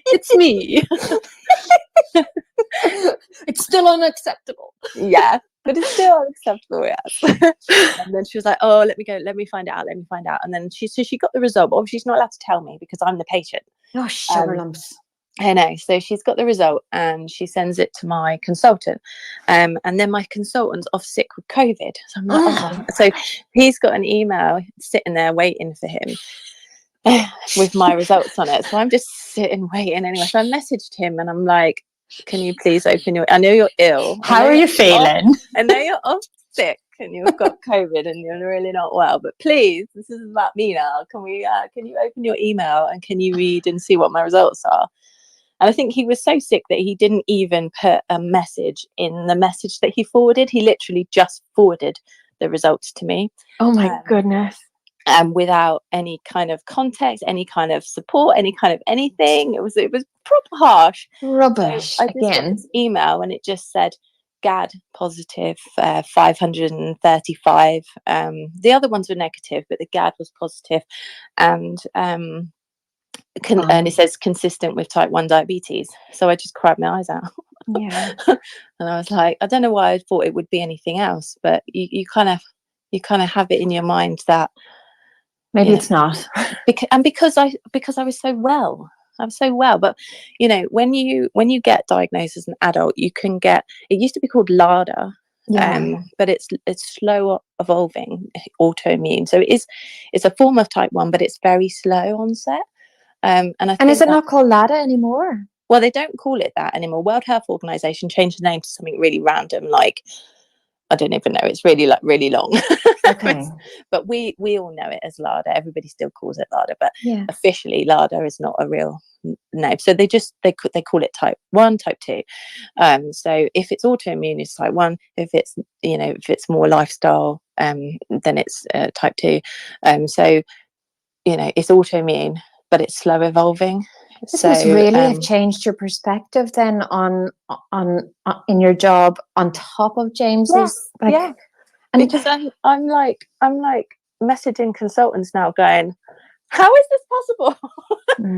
It's me. It's still unacceptable. Yeah, but it's still unacceptable, yes. And then she was like, "Oh, let me find out, and then she got the result, but obviously she's not allowed to tell me because I'm the patient. Oh, sugar lumps. I know. So she's got the result and she sends it to my consultant, and then my consultant's off sick with COVID. So I'm like, oh. So he's got an email sitting there waiting for him with my results on it. So I'm just sitting waiting anyway. So I messaged him and I'm like, "Can you please open your? I know you're ill. How are you feeling? I know you're off sick and you've got COVID and you're really not well, but please, this is about me now. Can you open your email and can you read and see what my results are?" And I think he was so sick that he didn't even put a message in the message that he forwarded. He literally just forwarded the results to me. Oh my goodness. And without any kind of context, any kind of support, any kind of anything. It was proper harsh. Rubbish. So I just got this email and it just said GAD positive 535. The other ones were negative, but the GAD was positive, and and it says consistent with type 1 diabetes. So I just cried my eyes out. Yeah. And I was like, I don't know why I thought it would be anything else, but you kind of have it in your mind that maybe it's not. because I was so well. I'm so well, but when you get diagnosed as an adult, you can get, it used to be called LADA, but it's slow evolving autoimmune. So it's a form of type 1, but it's very slow onset. And is it not called LADA anymore? Well, they don't call it that anymore. World Health Organization changed the name to something really random, like I don't even know. It's really long. Okay. But we all know it as LADA. Everybody still calls it LADA, but officially LADA is not a real name. So they call it type 1, type 2. So if it's autoimmune, it's type 1. If it's if it's more lifestyle, then it's type 2. So it's autoimmune, but it's slow evolving. This must really have changed your perspective then on in your job on top of James's. And because I'm like messaging consultants now going, how is this possible?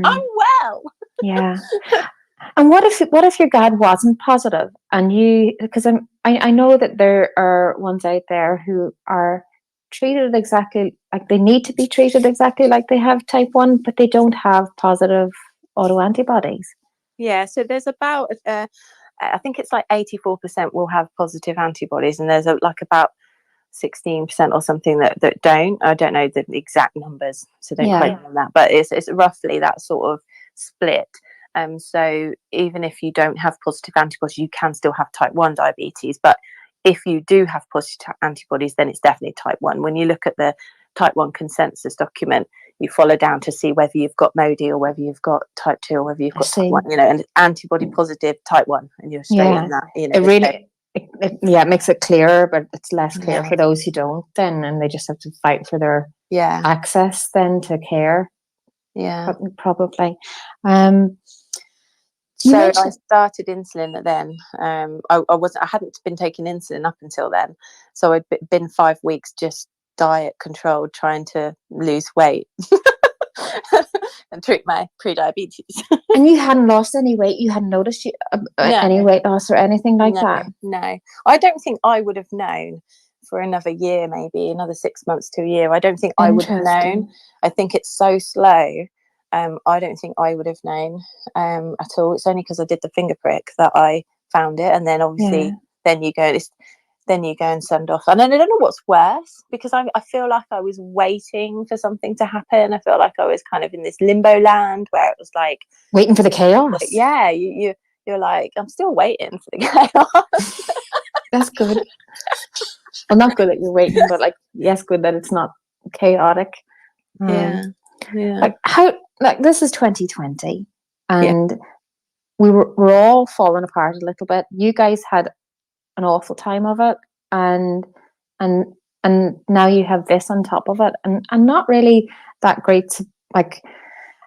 I'm well. Yeah. And what if your GAD wasn't positive and because I know that there are ones out there who are treated exactly like they need to be treated exactly like they have type 1, but they don't have positive autoantibodies. Yeah, so there's about I think it's like 84% will have positive antibodies, and there's about 16% or something that don't. I don't know the exact numbers, so don't quote me on that, but it's roughly that sort of split. So even if you don't have positive antibodies, you can still have type 1 diabetes, but if you do have positive antibodies, then it's definitely type 1. When you look at the type 1 consensus document, you follow down to see whether you've got MODY or whether you've got type 2 or whether you've got type 1, and antibody positive type 1, and you're straight in that. It really, it makes it clearer, but it's less clear for those who don't then, and they just have to fight for their access then to care. Yeah, probably. So I started insulin then. I hadn't been taking insulin up until then. So I'd been 5 weeks just diet controlled, trying to lose weight and treat my pre-diabetes. And you hadn't lost any weight? You hadn't noticed any weight loss or anything like that? No. I don't think I would have known for another year, maybe another 6 months to a year. I don't think I would have known. I think it's so slow. I don't think I would have known at all. It's only because I did the finger prick that I found it, and then obviously then you go and send off. And then I don't know what's worse, because I feel like I was waiting for something to happen. I feel like I was kind of in this limbo land where it was like waiting for the chaos. Yeah, you're like, I'm still waiting for the chaos. That's good. Well, not good that you're waiting, but yes, good that it's not chaotic. Yeah. This is 2020, and we're all falling apart a little bit. You guys had an awful time of it, and and now you have this on top of it, and not really that great like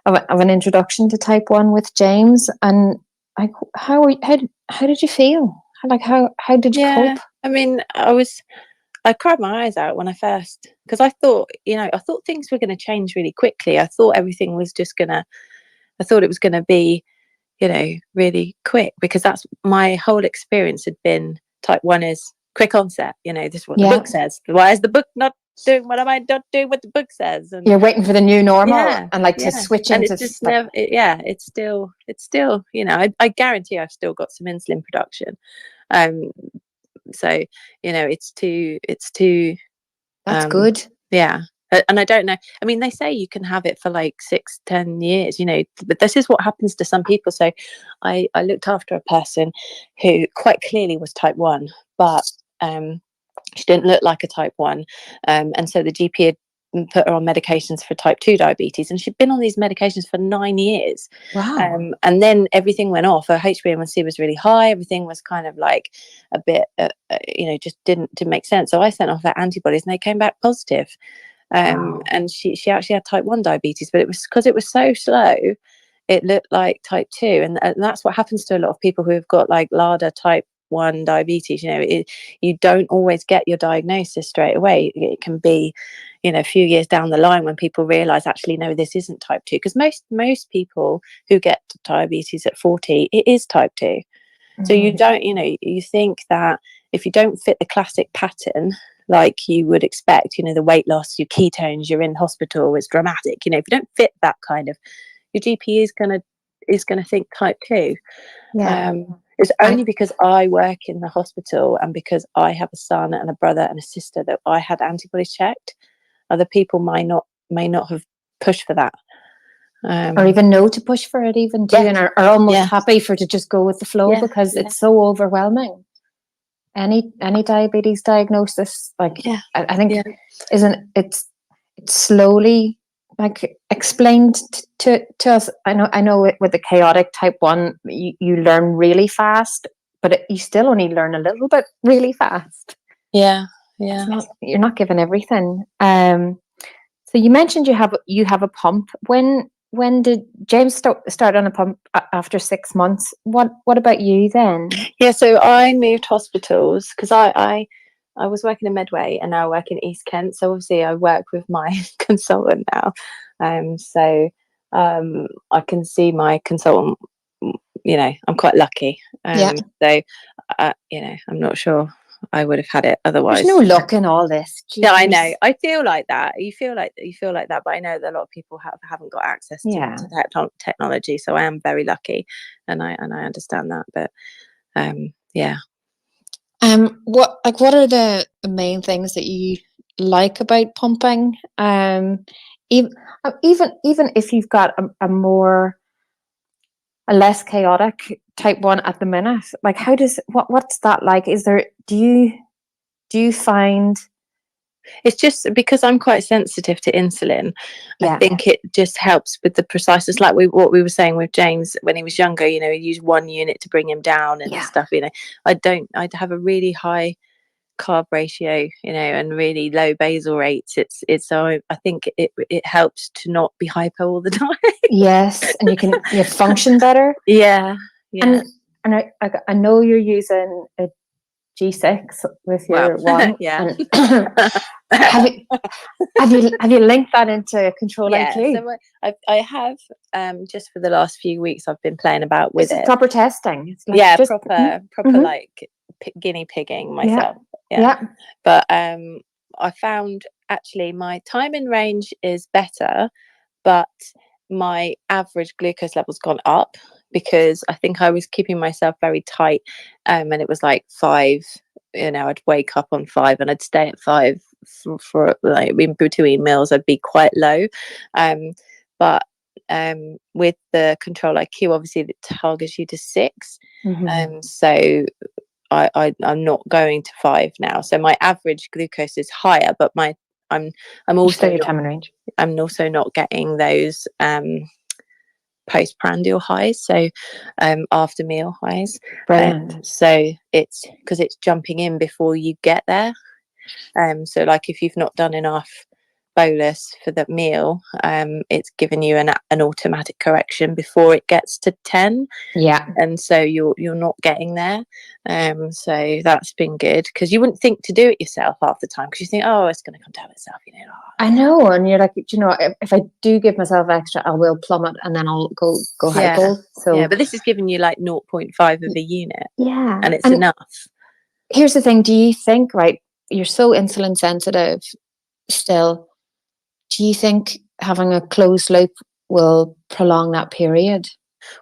of an introduction to type 1 with James. And like, how did you feel? How did you cope? I mean, I cried my eyes out when I first, because I thought things were going to change really quickly. I thought everything was just gonna, I thought it was going to be, really quick, because that's my whole experience had been type 1 is quick onset. This is what the book says. Why is the book not doing what am I not doing what the book says? And you're waiting for the new normal, and like to switch and into it's just never, it's still, I guarantee I've still got some insulin production. So it's too that's good. Yeah. And I don't know, I mean, they say you can have it for like 6-10 years, but this is what happens to some people. So I looked after a person who quite clearly was type 1, but she didn't look like a type 1, and so the GP had put her on medications for type 2 diabetes, and she'd been on these medications for 9 years. Wow. And then everything went off. Her HbA1c was really high. Everything was kind of like a bit just didn't make sense. So I sent off her antibodies, and they came back positive. And she actually had type 1 diabetes, but it was because it was so slow, it looked like type 2. And that's what happens to a lot of people who have got like LADA type 1 diabetes. You don't always get your diagnosis straight away. It can be a few years down the line when people realize, actually, no, this isn't type 2, because most people who get diabetes at 40, it is type 2. So you don't, you think that if you don't fit the classic pattern like you would expect, the weight loss, your ketones, you're in hospital, it's dramatic. If you don't fit that kind of, your GP is gonna think type 2. It's only because I work in the hospital and because I have a son and a brother and a sister that I had antibodies checked. Other people may not have pushed for that. Or even know to push for it, even too, and are almost happy to just go with the flow, because it's so overwhelming. Any diabetes diagnosis, like I think isn't it's slowly like explained to us. I know with the chaotic type 1, you learn really fast, but you still only learn a little bit really fast. You're not given everything. So you mentioned you have a pump. When did James start on a pump after 6 months? What about you then? So I moved hospitals because I was working in Medway and now I work in East Kent. So obviously I work with my consultant now. So I can see my consultant. I'm quite lucky. So I'm not sure I would have had it otherwise. There's no luck in all this. Jeez. Yeah, I know. I feel like that. You feel like that, but I know that a lot of people haven't got access to that technology. So I am very lucky, and I understand that. But what are the main things that you like about pumping? Even if you've got a less chaotic type 1 at the minute, like what's that like? Do you find it's just because I'm quite sensitive to insulin? I think it just helps with the preciseness, like what we were saying with James when he was younger. He used 1 unit to bring him down and stuff. I'd have a really high carb ratio, and really low basal rates. It's so I think it helps to not be hypo all the time. Yes, and you function better. And I know you're using a G6 with your one. And have you linked that into Control IQ? So I have just for the last few weeks I've been playing about with it. Proper testing. It's like proper like guinea pigging myself. But I found actually my time in range is better, but my average glucose level's gone up because I think I was keeping myself very tight, and it was like 5. I'd wake up on 5 and I'd stay at 5 for like in between meals. I'd be quite low, but with the Control IQ, obviously it targets you to 6. So I'm not going to 5 now. So my average glucose is higher, but I'm also your time in range. I'm also not getting those postprandial highs, so after meal highs. Brilliant. So it's because it's jumping in before you get there. So like if you've not done enough bolus for the meal, it's given you an automatic correction before it gets to 10. Yeah. And so you're not getting there. So that's been good, because you wouldn't think to do it yourself half the time, because you think, oh, it's going to come down itself, you know. I know, and you're like, you know, if I do give myself extra, I will plummet, and then I'll go hypo. So yeah, but this is giving you like 0.5 of a unit, yeah, and it's enough. Here's the thing: do you think, right? You're so insulin sensitive still. Do you think having a closed loop will prolong that period?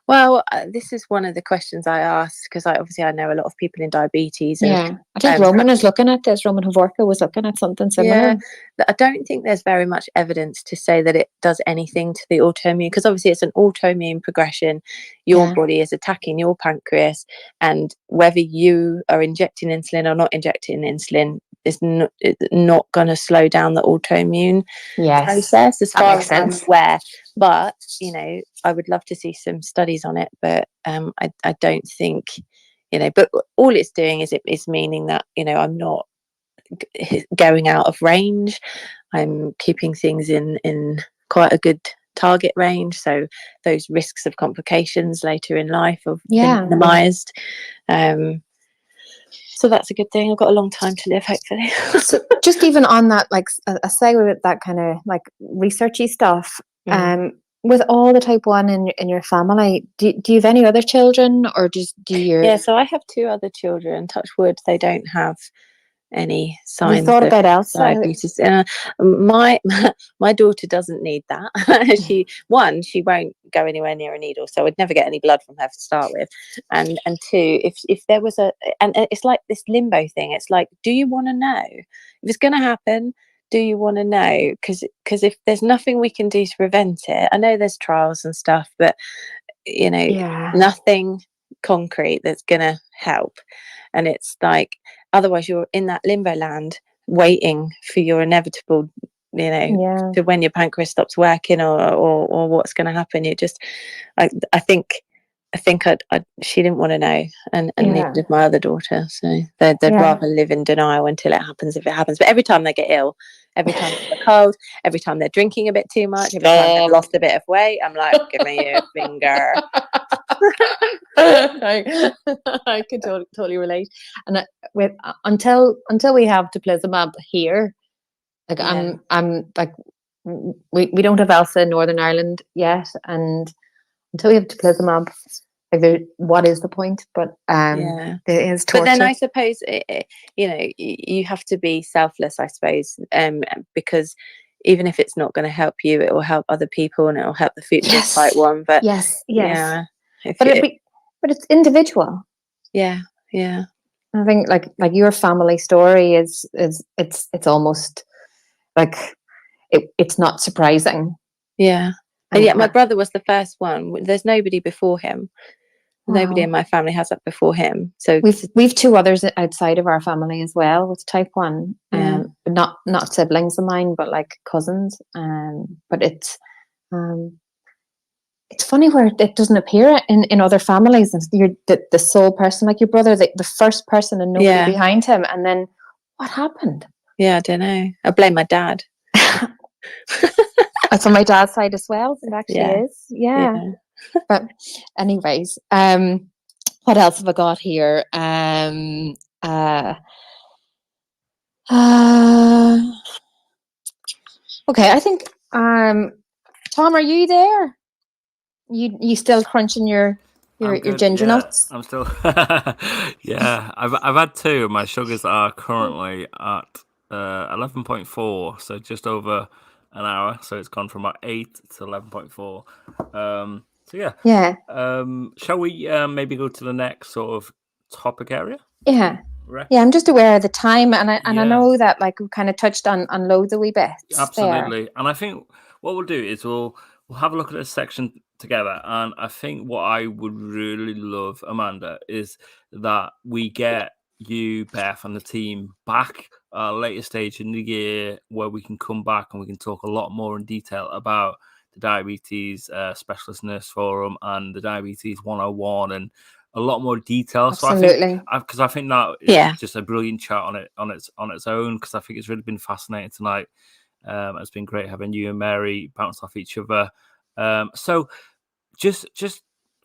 Well, this is one of the questions I asked, because I know a lot of people in diabetes. And, yeah, I think Roman is looking at this. Roman Havorka was looking at something similar. Yeah, I don't think there's very much evidence to say that it does anything to the autoimmune, because obviously it's an autoimmune progression. Your body is attacking your pancreas, and whether you are injecting insulin or not injecting insulin is not going to slow down the autoimmune process, as far as I'm aware. But you know, I would love to see some studies on it, but I don't think, you know, but all it's doing is meaning that, you know, I'm not going out of range. I'm keeping things in quite a good target range, so those risks of complications later in life have been minimized. So that's a good thing. I've got a long time to live, hopefully. So just even on that, like a segue with that kind of like researchy stuff, with all the type 1 in your family, do you have any other children, or just do you? Yeah, so I have 2 other children. Touch wood, they don't have any signs. Have you thought about diabetes? My daughter doesn't need that. she won't go anywhere near a needle, so I'd never get any blood from her to start with. And 2, if there was and it's like this limbo thing. It's like, do you want to know if it's going to happen? Do you want to know? Because if there's nothing we can do to prevent it, I know there's trials and stuff, but you know, nothing concrete that's going to help. And it's like, otherwise you're in that limbo land waiting for your inevitable, you know, to when your pancreas stops working, or what's going to happen. You just, I think she didn't want to know, and neither did my other daughter. So they'd rather live in denial until it happens, if it happens. But every time they get ill, every time they're cold, every time they're drinking a bit too much, every time they've lost a bit of weight, I'm like, give me your finger. I could totally relate. And until we have teplizumab here, like I'm like, we don't have Elsa in Northern Ireland yet, and until we have teplizumab, like, what is the point? But there is torture. But then I suppose you know, you have to be selfless, I suppose, because even if it's not going to help you, it will help other people, and it will help the future type 1. But yeah, but it's individual. Yeah. I think like your family story is it's almost like it's not surprising. Yeah. And yet my brother was the first one. There's nobody before him. Nobody in my family has that before him. So we've 2 others outside of our family as well with type 1. Not siblings of mine, but like cousins. But it's funny where it doesn't appear in other families. And you're the sole person, like your brother, the first person and nobody behind him. And then what happened? Yeah, I don't know. I blame my dad. That's on my dad's side as well. It actually is. Yeah. But anyways, what else have I got here? Okay, I think Tom, are you there? You still crunching your ginger nuts? I'm still I've had 2. My sugars are currently at 11.4, so just over an hour. So it's gone from about 8 to 11.4. So yeah. Shall we maybe go to the next sort of topic area? Yeah. Yeah, I'm just aware of the time, and I know that like we've kind of touched on loads of wee bits. Absolutely. There. And I think what we'll do is we'll have a look at this section together. And I think what I would really love, Amanda, is that we get you, Beth, and the team back at a later stage in the year where we can come back and we can talk a lot more in detail about the Diabetes Specialist Nurse Forum and the Diabetes 101 and a lot more detail. Absolutely. So I think that is Yeah. just a brilliant chat on its own, because I think it's really been fascinating tonight. It's been great having you and Mary bounce off each other. So just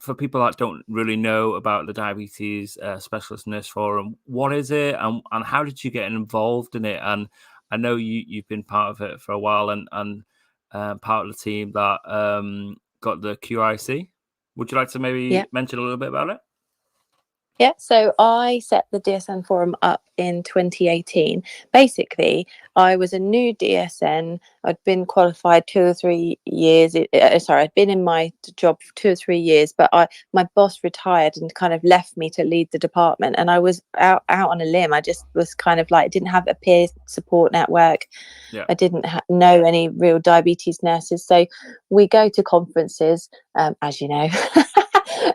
for people that don't really know about the Diabetes Specialist Nurse Forum, what is it, and how did you get involved in it? And I know you've been part of it for a while, and part of the team that got the QIC. Would you like to maybe mention a little bit about it? Yeah, so I set the DSN Forum up in 2018. Basically, I was a new DSN. I'd been qualified 2 or 3 years. I'd been in my job for 2 or 3 years, but my boss retired and kind of left me to lead the department. And I was out on a limb. I just was kind of like, didn't have a peer support network. Yeah. I didn't know any real diabetes nurses. So we go to conferences, as you know.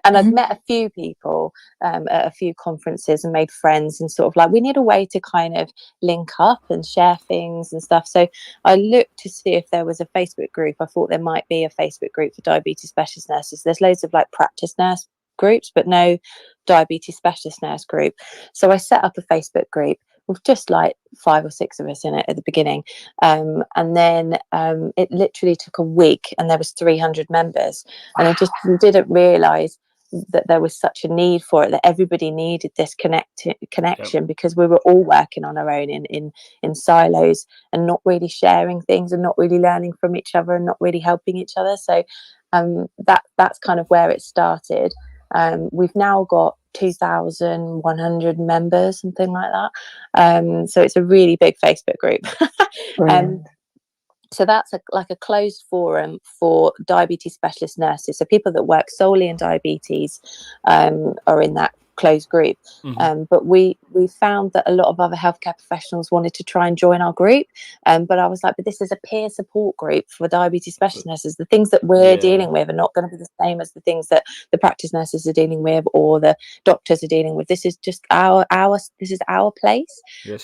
And I've met a few people at a few conferences and made friends, and sort of like, we need a way to kind of link up and share things and stuff. So I looked to see if there was a Facebook group. I thought there might be a Facebook group for diabetes specialist nurses. There's loads of like practice nurse groups, but no diabetes specialist nurse group. So I set up a Facebook group with just like 5 or 6 of us in it at the beginning. And then it literally took a week and there was 300 members. And I just didn't realise that there was such a need for it, that everybody needed this connection, because we were all working on our own in silos and not really sharing things and not really learning from each other and not really helping each other. So that's kind of where it started. We've now got 2,100 members, something like that. So it's a really big Facebook group. So that's like a closed forum for diabetes specialist nurses. So people that work solely in diabetes are in that closed group. But we found that a lot of other healthcare professionals wanted to try and join our group. But I was like, but this is a peer support group for diabetes specialist nurses. The things that we're dealing with are not going to be the same as the things that the practice nurses are dealing with or the doctors are dealing with. This is just this is our place. Yes,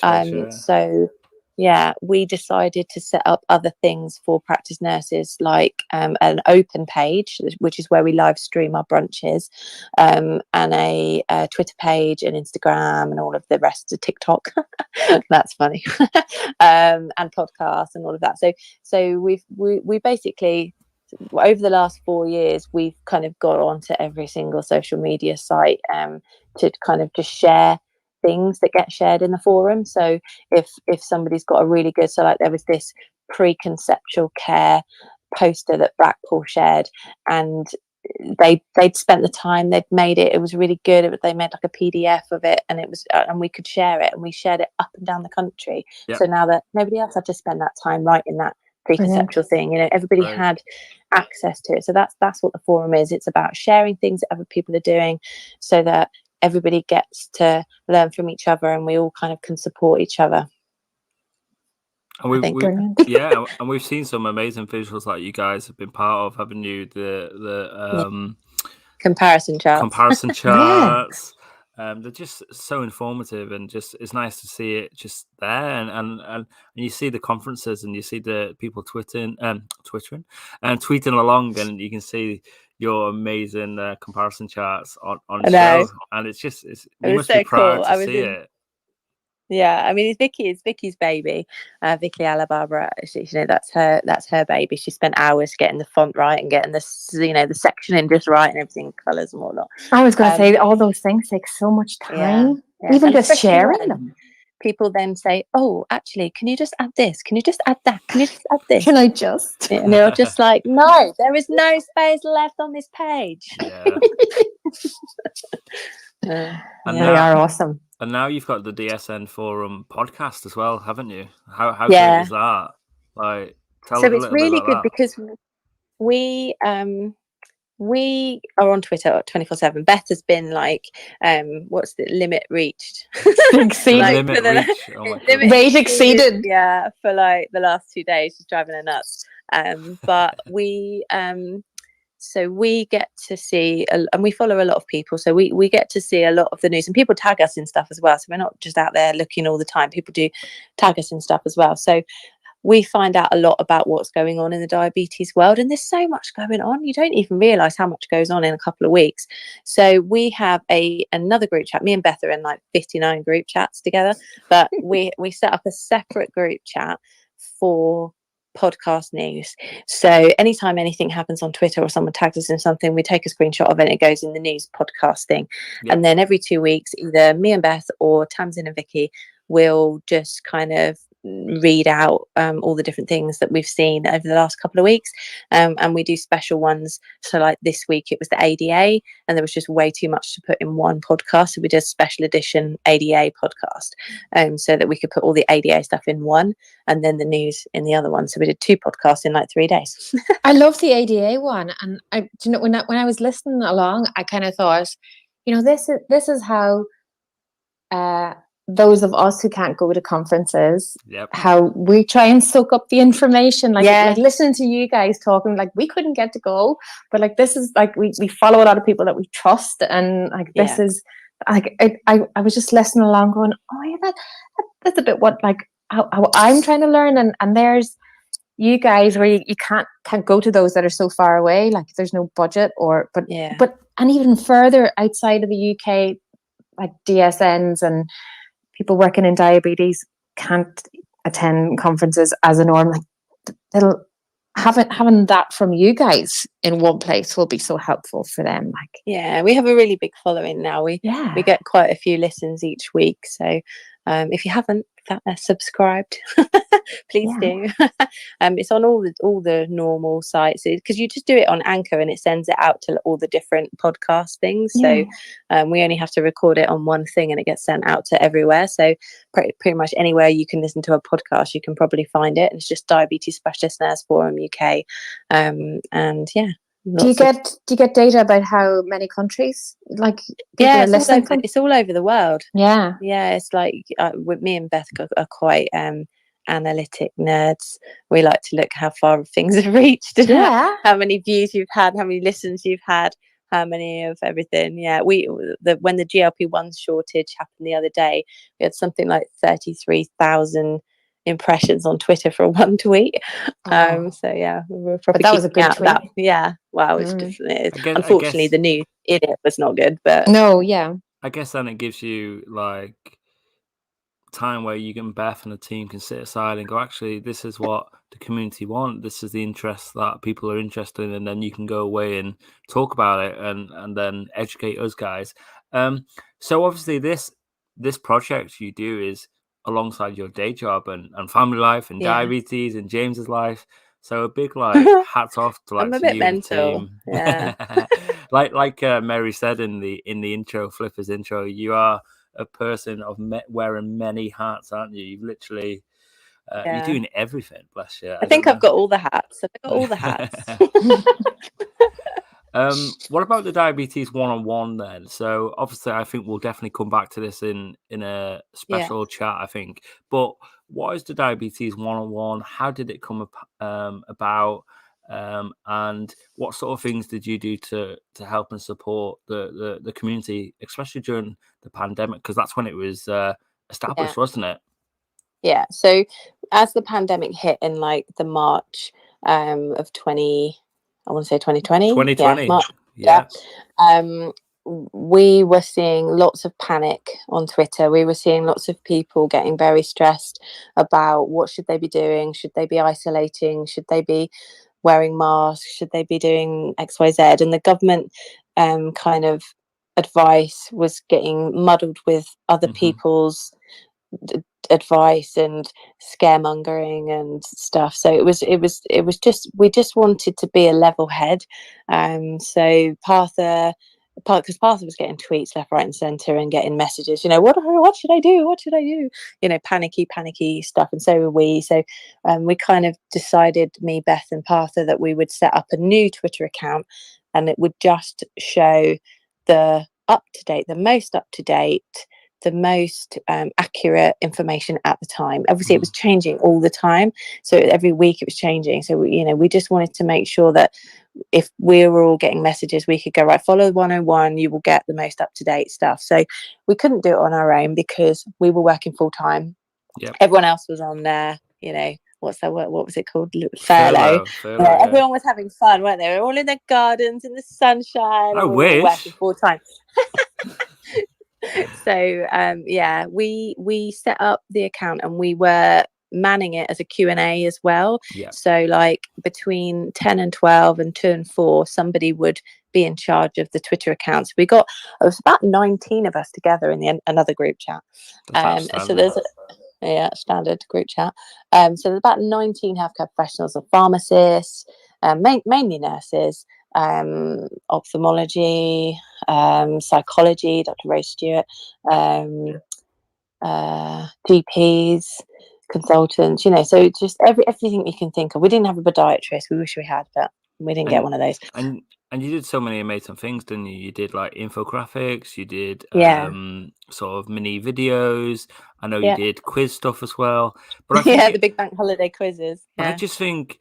so yeah, we decided to set up other things for practice nurses, like an open page, which is where we live stream our brunches, and a Twitter page and Instagram and all of the rest of TikTok. That's funny. And podcasts and all of that. So we basically, over the last 4 years, we've kind of got onto every single social media site to kind of just share things that get shared in the forum. So if somebody's got a really good, so like there was this preconceptual care poster that Blackpool shared, and they'd spent the time, they'd made it was really good. They made like a PDF of it, and it was and we could share it, and we shared it up and down the country. So now that nobody else had to spend that time writing that preconceptual thing, you know, everybody had access to it. So that's what the forum is. It's about sharing things that other people are doing, so that everybody gets to learn from each other and we all kind of can support each other. And and we've seen some amazing visuals that you guys have been part of, haven't you? The comparison charts. They're just so informative, and just it's nice to see it just there, and you see the conferences and you see the people twittering and tweeting along, and you can see your amazing comparison charts on show, and it's you must be proud to see it. Yeah, I mean, it's Vicky's baby, Vicky Alabarbara. You know, that's her baby. She spent hours getting the font right and getting this, you know, the sectioning just right and everything, colours and whatnot. I was going to say all those things take so much time, even just sharing them. People then say, "Oh, actually, can you just add this? Can you just add that? Can you just add this? Can I just?" And they're just like, "No, there is no space left on this page." They are awesome. And now you've got the DSN Forum podcast as well, haven't you? How great is that? Like, tell us a little bit about that. So it's really good because we are on Twitter 24/7. Beth has been like, what's the limit reached? Exceeded. Rate exceeded. Yeah, for like the last 2 days, she's driving her nuts. But so we get to see, and we follow a lot of people, so we get to see a lot of the news, and people tag us in stuff as well. So we're not just out there looking all the time. People do tag us in stuff as well. So we find out a lot about what's going on in the diabetes world, and there's so much going on. You don't even realize how much goes on in a couple of weeks. So we have another group chat. Me and Beth are in like 59 group chats together, but we set up a separate group chat for podcast news. So anytime anything happens on Twitter or someone tags us in something, we take a screenshot of it and it goes in the news podcast thing. And then every 2 weeks, either me and Beth or Tamsin and Vicky will just kind of read out all the different things that we've seen over the last couple of weeks, and we do special ones. So like this week it was the ADA, and there was just way too much to put in one podcast, so we did a special edition ADA podcast, so that we could put all the ADA stuff in one and then the news in the other one. So we did 2 podcasts in like 3 days. I love the ADA one, and when I was listening along, I kind of thought, this is how those of us who can't go to conferences, how we try and soak up the information, like listening to you guys talking, like we couldn't get to go, but like this is like we follow a lot of people that we trust, and like this is like I was just listening along going, oh yeah, that's a bit what like how I'm trying to learn, and there's you guys where you can't go to those that are so far away, like there's no budget but and even further outside of the UK, like DSNs and people working in diabetes can't attend conferences as a norm. Like having that from you guys in one place will be so helpful for them. Like, we have a really big following now. We get quite a few listens each week. So if you haven't subscribed, please do. It's on all the normal sites, because you just do it on Anchor and it sends it out to all the different podcast things. So we only have to record it on one thing and it gets sent out to everywhere. So pretty much anywhere you can listen to a podcast, you can probably find it. And it's just Diabetes Specialist Nurse Forum UK. And do you get data about how many countries like people are listening from? It's all over the world. It's like with me and Beth are quite analytic nerds. We like to look how far things have reached, how many views you've had, how many listens you've had, how many of everything. When the GLP-1 shortage happened the other day, we had something like 33,000 impressions on Twitter for one tweet. We're probably that was a good tweet. It's definitely unfortunately the news in it was not good, but I guess then it gives you like time where you and Beth and the team can sit aside and go, actually, this is what the community want, this is the interest that people are interested in, and then you can go away and talk about it and then educate us guys. So obviously this project you do is alongside your day job and family life and diabetes and James's life. So a big like hats off to like I'm a to bit you mental. and the team. like Mary said in the intro, Flipper's intro, you are a person of wearing many hats, aren't you? You've literally you're doing everything. Bless you. I think I've got all the hats. What about the diabetes one-on-one then? So obviously I think we'll definitely come back to this in a special chat, I think. But what is the diabetes one-on-one? How did it come about? And what sort of things did you do to help and support the community, especially during the pandemic? Because that's when it was established, wasn't it? Yeah. So as the pandemic hit in like the March of 2020. 2020. March, we were seeing lots of panic on Twitter. We were seeing lots of people getting very stressed about what should they be doing. Should they be isolating? Should they be wearing masks? Should they be doing XYZ? And the government kind of advice was getting muddled with other people's advice and scaremongering and stuff. So it was just, we just wanted to be a level head. So because Partha was getting tweets left, right and centre and getting messages, what should I do, panicky stuff, and so were we. So we kind of decided, me, Beth and Partha, that we would set up a new Twitter account, and it would just show the most up-to-date, the most accurate information at the time. Obviously it was changing all the time, so every week it was changing. So we just wanted to make sure that if we were all getting messages, we could go, right, follow 101, you will get the most up-to-date stuff. So we couldn't do it on our own because we were working full-time. Everyone else was on their what's that word? What was it called? Furlough. Furlough, yeah. Everyone was having fun, weren't they? They were all in their gardens in the sunshine. I and we were all working wish. full time. So yeah, we set up the account and we were manning it as a Q&A as well. Yeah. So like between 10 and 12 and 2 and 4, somebody would be in charge of the Twitter accounts. It was about 19 of us together in another group chat. So there's standard group chat. So there's about 19 healthcare professionals and pharmacists, mainly nurses, ophthalmology, psychology, Dr. Ray Stewart, GPs, consultants, so just everything you can think of. We didn't have a podiatrist. We wish we had, but we didn't get one of those. And you did so many amazing things, didn't you? You did like infographics, you did sort of mini videos. I know you did quiz stuff as well. But I think the big bank holiday quizzes. But I just think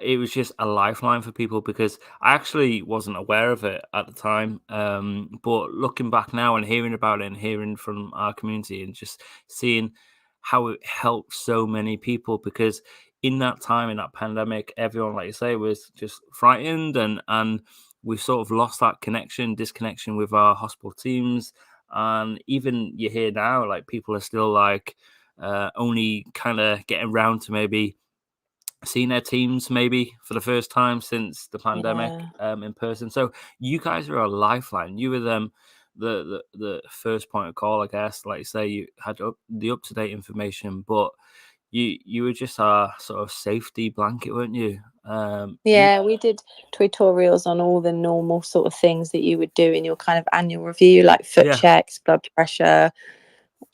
it was just a lifeline for people because I actually wasn't aware of it at the time. But looking back now and hearing about it and hearing from our community and just seeing how it helped so many people, because in that time, in that pandemic, everyone, like you say, was just frightened and we've sort of lost that disconnection with our hospital teams. And even you hear now, like people are still like only kind of getting around to maybe seeing their teams maybe for the first time since the pandemic in person. So you guys are a lifeline. You were the first point of call, I guess. Like you say, you had the up-to-date information, but you were just our sort of safety blanket, weren't you? We did tutorials on all the normal sort of things that you would do in your kind of annual review, like foot checks, blood pressure,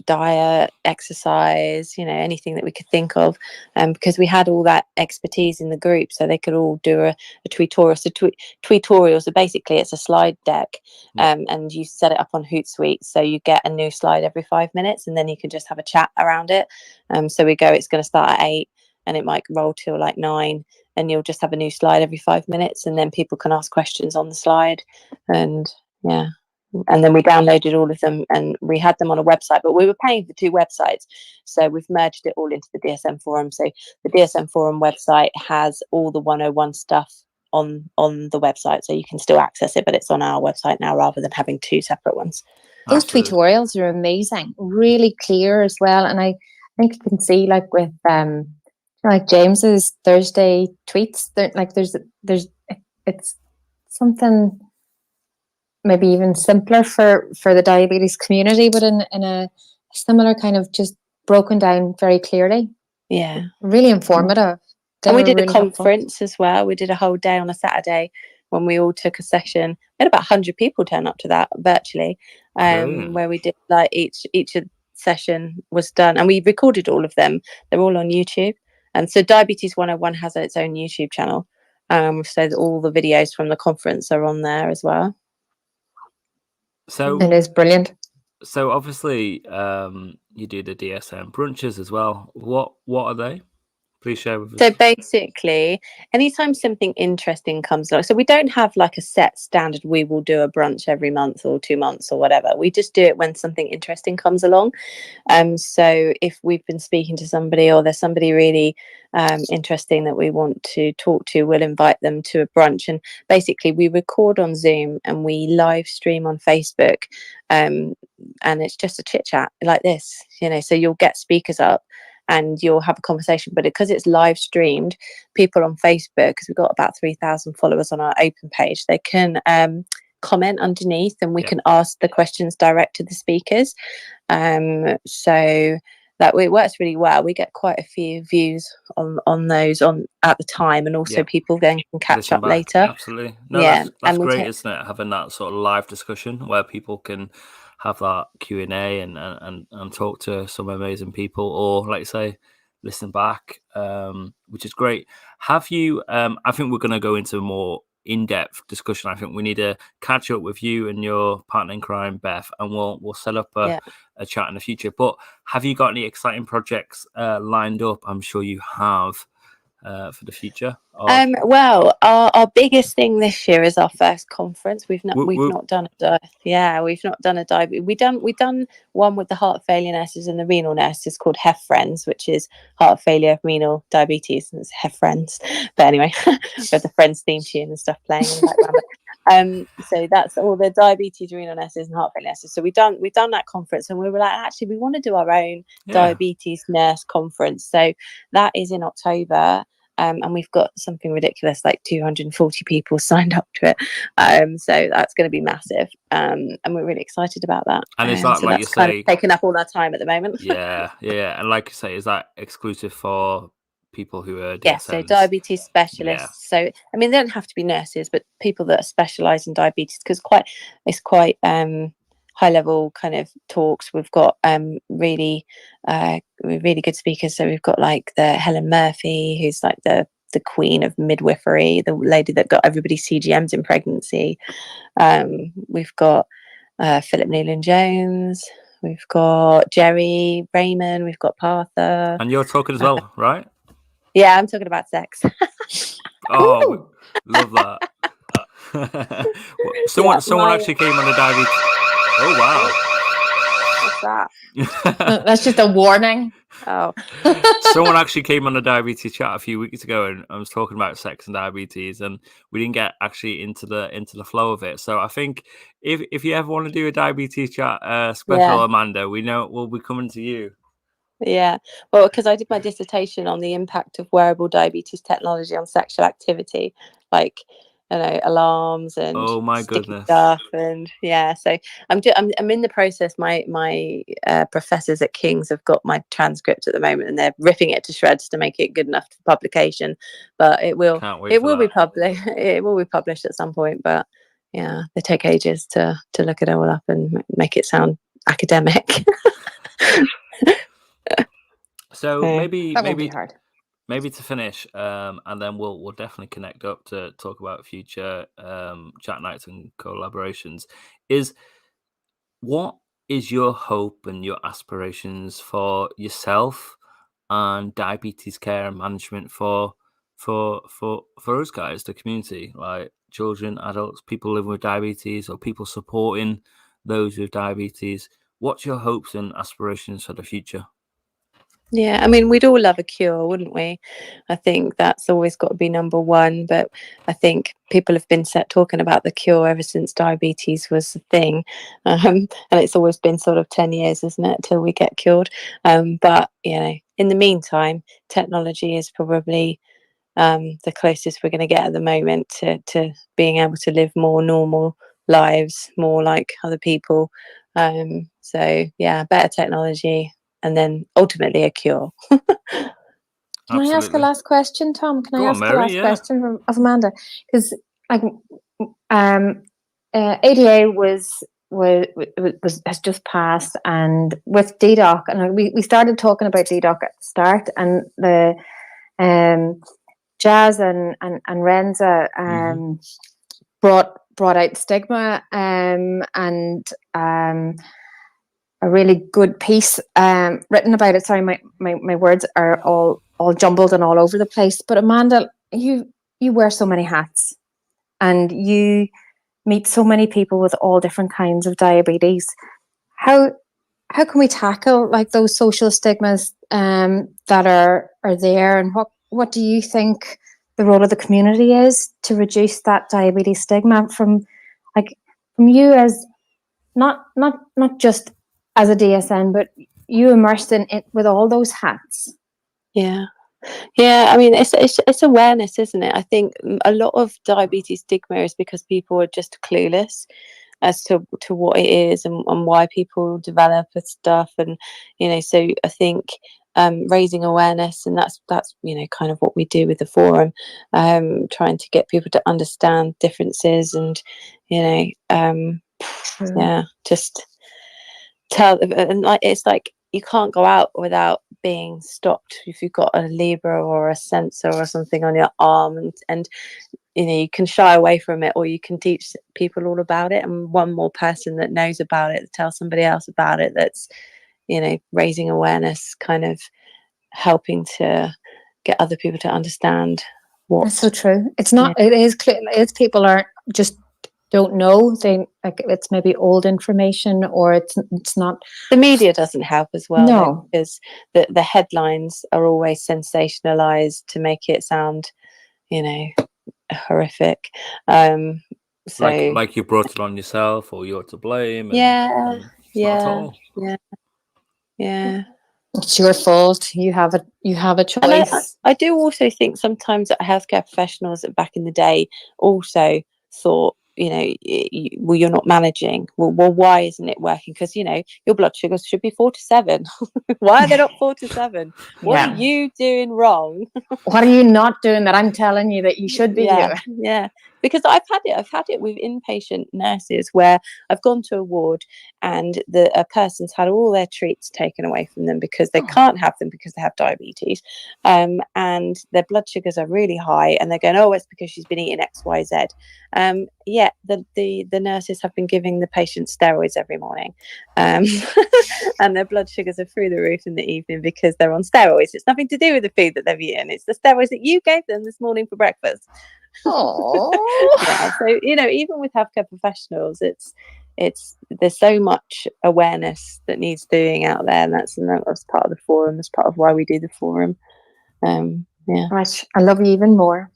diet, exercise, anything that we could think of, because we had all that expertise in the group, so they could all do a tutorial. So tutorials, so basically it's a slide deck, and you set it up on Hootsuite, so you get a new slide every 5 minutes, and then you can just have a chat around it. So we go, it's going to start at 8 and it might roll till like 9, and you'll just have a new slide every 5 minutes, and then people can ask questions on the slide. And then we downloaded all of them and we had them on a website, but we were paying for 2 websites. So we've merged it all into the DSN Forum. So the DSN Forum website has all the 101 stuff on the website. So you can still access it, but it's on our website now rather than having 2 separate ones. Those tutorials are amazing, really clear as well. And I think you can see like with like James's Thursday tweets, it's something maybe even simpler for the diabetes community, but in a similar kind of just broken down very clearly. Yeah. Really informative. And we did a conference as well. We did a whole day on a Saturday when we all took a session. We had about 100 people turn up to that virtually, where we did like each session was done, and we recorded all of them. They're all on YouTube. And so Diabetes 101 has its own YouTube channel. So that all the videos from the conference are on there as well. So it is brilliant. So obviously, you do the DSN brunches as well. What are they? Please share with us. So basically, anytime something interesting comes along, so we don't have like a set standard, we will do a brunch every month or 2 months or whatever. We just do it when something interesting comes along. So if we've been speaking to somebody or there's somebody really interesting that we want to talk to, we'll invite them to a brunch. And basically we record on Zoom and we live stream on Facebook. And it's just a chit chat like this, so you'll get speakers up and you'll have a conversation, but because it's live streamed, people on Facebook, because we've got about 3,000 followers on our open page, they can comment underneath and we can ask the questions direct to the speakers. So that it works really well. We get quite a few views on those at the time, and also people then can catch up later. Absolutely. No, that's great, isn't it? Having that sort of live discussion where people can have that Q&A and talk to some amazing people, or like you say, listen back, which is great. Have you I think we're going to go into a more in-depth discussion. I think we need to catch up with you and your partner in crime, Beth, and we'll set up a chat in the future. But have you got any exciting projects lined up? I'm sure you have. for the future? Or... Well, our biggest thing this year is our first conference. We've not done a diabetes. We've done one with the heart failure nurses and the renal nurses called HEF Friends, which is heart failure, renal, diabetes, and it's HEF Friends. But anyway, we have the Friends theme tune and stuff playing in the background. So that's all the diabetes, renal nurses, and heart failure nurses. So we've done that conference, and we were like, actually, we want to do our own diabetes nurse conference. So that is in October. And we've got something ridiculous like 240 people signed up to it. So that's going to be massive. And we're really excited about that. And is that, so like that's you say, kind of taking up all our time at the moment? Yeah. And like you say, is that exclusive for people who are DSNs? Yeah, so diabetes specialists. So I mean, they don't have to be nurses, but people that are specialised in diabetes, because it's quite high level kind of talks. We've got really good speakers. So we've got like the Helen Murphy, who's like the queen of midwifery, the lady that got everybody CGMs in pregnancy. We've got Philip Newland-Jones. We've got Jerry Raymond. We've got Partha. And you're talking as well, right? Yeah, I'm talking about sex. Oh, love that. Someone actually came on the diabetes. Oh wow! What's that? That's just a warning. Oh. Someone actually came on the diabetes chat a few weeks ago, and I was talking about sex and diabetes, and we didn't get actually into the flow of it. So I think if you ever want to do a diabetes chat special, Amanda, we know we'll be coming to you. Yeah, well, because I did my dissertation on the impact of wearable diabetes technology on sexual activity, like, you know, alarms and oh my goodness stuff. And so I'm in the process. My professors at King's have got my transcript at the moment, and they're ripping it to shreds to make it good enough for publication. But it will be published. It will be published at some point. But yeah, they take ages to look it all up and make it sound academic. So maybe hard. Maybe to finish, and then we'll definitely connect up to talk about future chat nights and collaborations. What is your hope and your aspirations for yourself and diabetes care and management for us guys, the community, like children, adults, people living with diabetes, or people supporting those with diabetes? What's your hopes and aspirations for the future? Yeah, I mean, we'd all love a cure, wouldn't we? I think that's always got to be number one. But I think people have been talking about the cure ever since diabetes was a thing. And it's always been sort of 10 years, isn't it, till we get cured? But, you know, in the meantime, technology is probably the closest we're going to get at the moment to being able to live more normal lives, more like other people. So, yeah, better technology. And then ultimately a cure. Can I ask a last question, Tom? Can I ask a last question of Amanda? Because ADA has just passed, and with DDoC, and we started talking about DDoC at the start, and the Jazz and Renza brought out stigma and a really good piece written about it. Sorry, my words are all jumbled and all over the place. But Amanda, you wear so many hats, and you meet so many people with all different kinds of diabetes. How can we tackle like those social stigmas that are there, and what do you think the role of the community is to reduce that diabetes stigma from you as not just as a DSN, but you immersed in it with all those hats? Yeah. I mean, it's awareness, isn't it? I think a lot of diabetes stigma is because people are just clueless as to what it is and why people develop stuff, and you know. So I think raising awareness, and that's you know kind of what we do with the forum, trying to get people to understand differences, and you know, just tell. And like it's like you can't go out without being stopped if you've got a Libra or a sensor or something on your arm, and you know you can shy away from it, or you can teach people all about it, and one more person that knows about it tell somebody else about it. That's, you know, raising awareness, kind of helping to get other people to understand what. That's so true. It's not. It is clear. It's people aren't just don't know. They like it's maybe old information, or it's not. The media doesn't help as well, No, because the headlines are always sensationalized to make it sound, horrific. So like you brought it on yourself, or you're to blame. And, yeah, and it's not at all. yeah. it's your fault. You have a choice. And I do also think sometimes that healthcare professionals back in the day also thought, well, you're not managing. Well, why isn't it working? Because, your blood sugars should be 4 to 7. Why are they not 4 to 7? What are you doing wrong? What are you not doing that I'm telling you that you should be doing? Yeah. Because I've had it with inpatient nurses where I've gone to a ward and a person's had all their treats taken away from them because they can't have them because they have diabetes, and their blood sugars are really high, and they're going, oh, it's because she's been eating XYZ. The nurses have been giving the patient steroids every morning, and their blood sugars are through the roof in the evening because they're on steroids. It's nothing to do with the food that they've eaten. It's the steroids that you gave them this morning for breakfast. So even with healthcare professionals, it's there's so much awareness that needs doing out there, and that's part of the forum. That's part of why we do the forum. Right, I love you even more.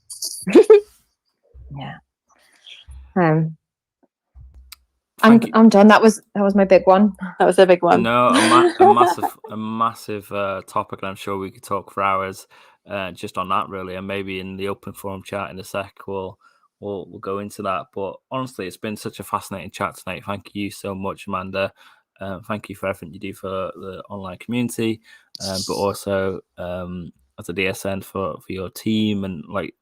I'm done. That was my big one. That was a big one. No, a massive topic, and I'm sure we could talk for hours just on that, really, and maybe in the open forum chat in a sec we'll go into that. But honestly, it's been such a fascinating chat tonight. Thank you so much, Amanda. Thank you for everything you do for the online community, but also as a DSN for your team, and like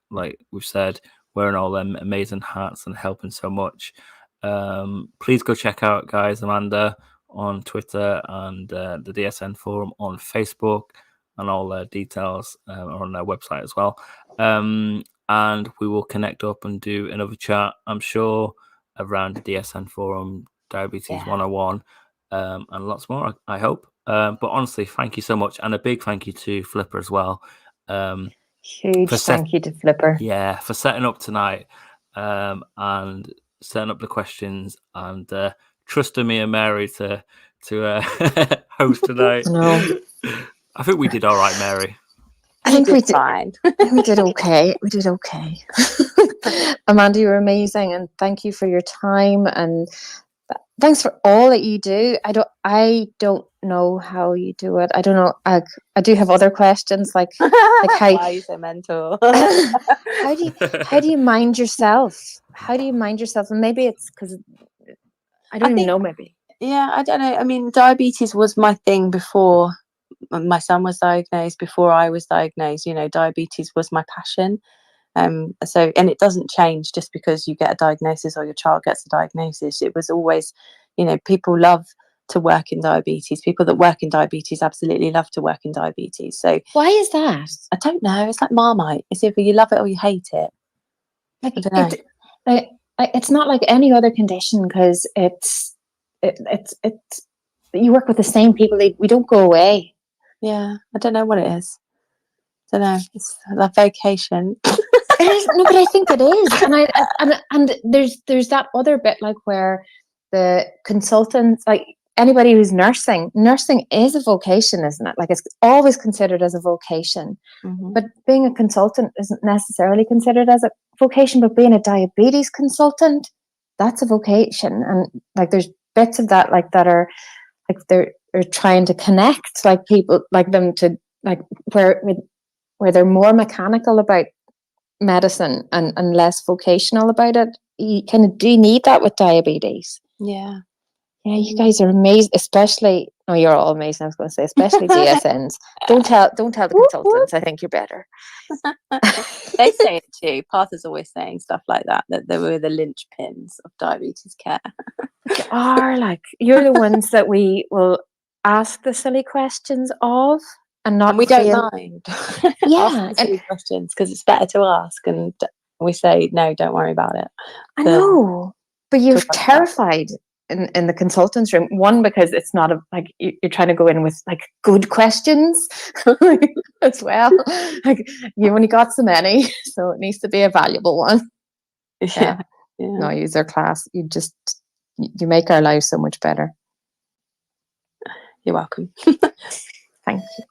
we've said, wearing all them amazing hats and helping so much. Please go check out, guys, Amanda on Twitter and the DSN Forum on Facebook, and all their details are on their website as well. And we will connect up and do another chat, I'm sure, around the DSN Forum, Diabetes 101, and lots more, I hope. But honestly, thank you so much, and a big thank you to Flipper as well. Huge thank you to Flipper. Yeah, for setting up tonight and setting up the questions, and trusting me and Mary to host tonight. No. I think we did all right, Mary. I think we did fine. We did okay. We did okay. Amanda, you're amazing, and thank you for your time, and thanks for all that you do. I don't know how you do it. I don't know. I do have other questions, like how why are you so mental? how do you mind yourself? How do you mind yourself? And maybe it's because I don't even know. Maybe. Yeah, I don't know. I mean, diabetes was my thing before my son was diagnosed, before I was diagnosed. Diabetes was my passion. And it doesn't change just because you get a diagnosis or your child gets a diagnosis. It was always, people love to work in diabetes. People that work in diabetes absolutely love to work in diabetes. So why is that? I don't know. It's like Marmite. It's either you love it or you hate it. I don't know. It's not like any other condition, because it's you work with the same people. We don't go away. Yeah, I don't know what it is. I don't know. It's like vocation. It is, no, but I think it is, and there's that other bit, like where the consultants, like anybody who's nursing is a vocation, isn't it? Like it's always considered as a vocation, but being a consultant isn't necessarily considered as a vocation. But being a diabetes consultant, that's a vocation, and like there's bits of that like that are like they're trying to connect like people like them to like where they're more mechanical about medicine and less vocational about it. You kind of do need that with diabetes. Yeah, you guys are amazing, especially you're all amazing. I was going to say especially DSNs. Don't tell the consultants. I think you're better. They say it too. Partha's always saying stuff like that they were the linchpins of diabetes care. You are, like, you're the ones that we will ask the silly questions of, and we don't mind asking silly questions, because it's better to ask, and we say no, don't worry about it. I know, but you're terrified in the consultants room. One, because it's not like you're trying to go in with like good questions as well. Like you only got so many, so it needs to be a valuable one. Yeah. No, user class. You make our lives so much better. You're welcome. Thank you.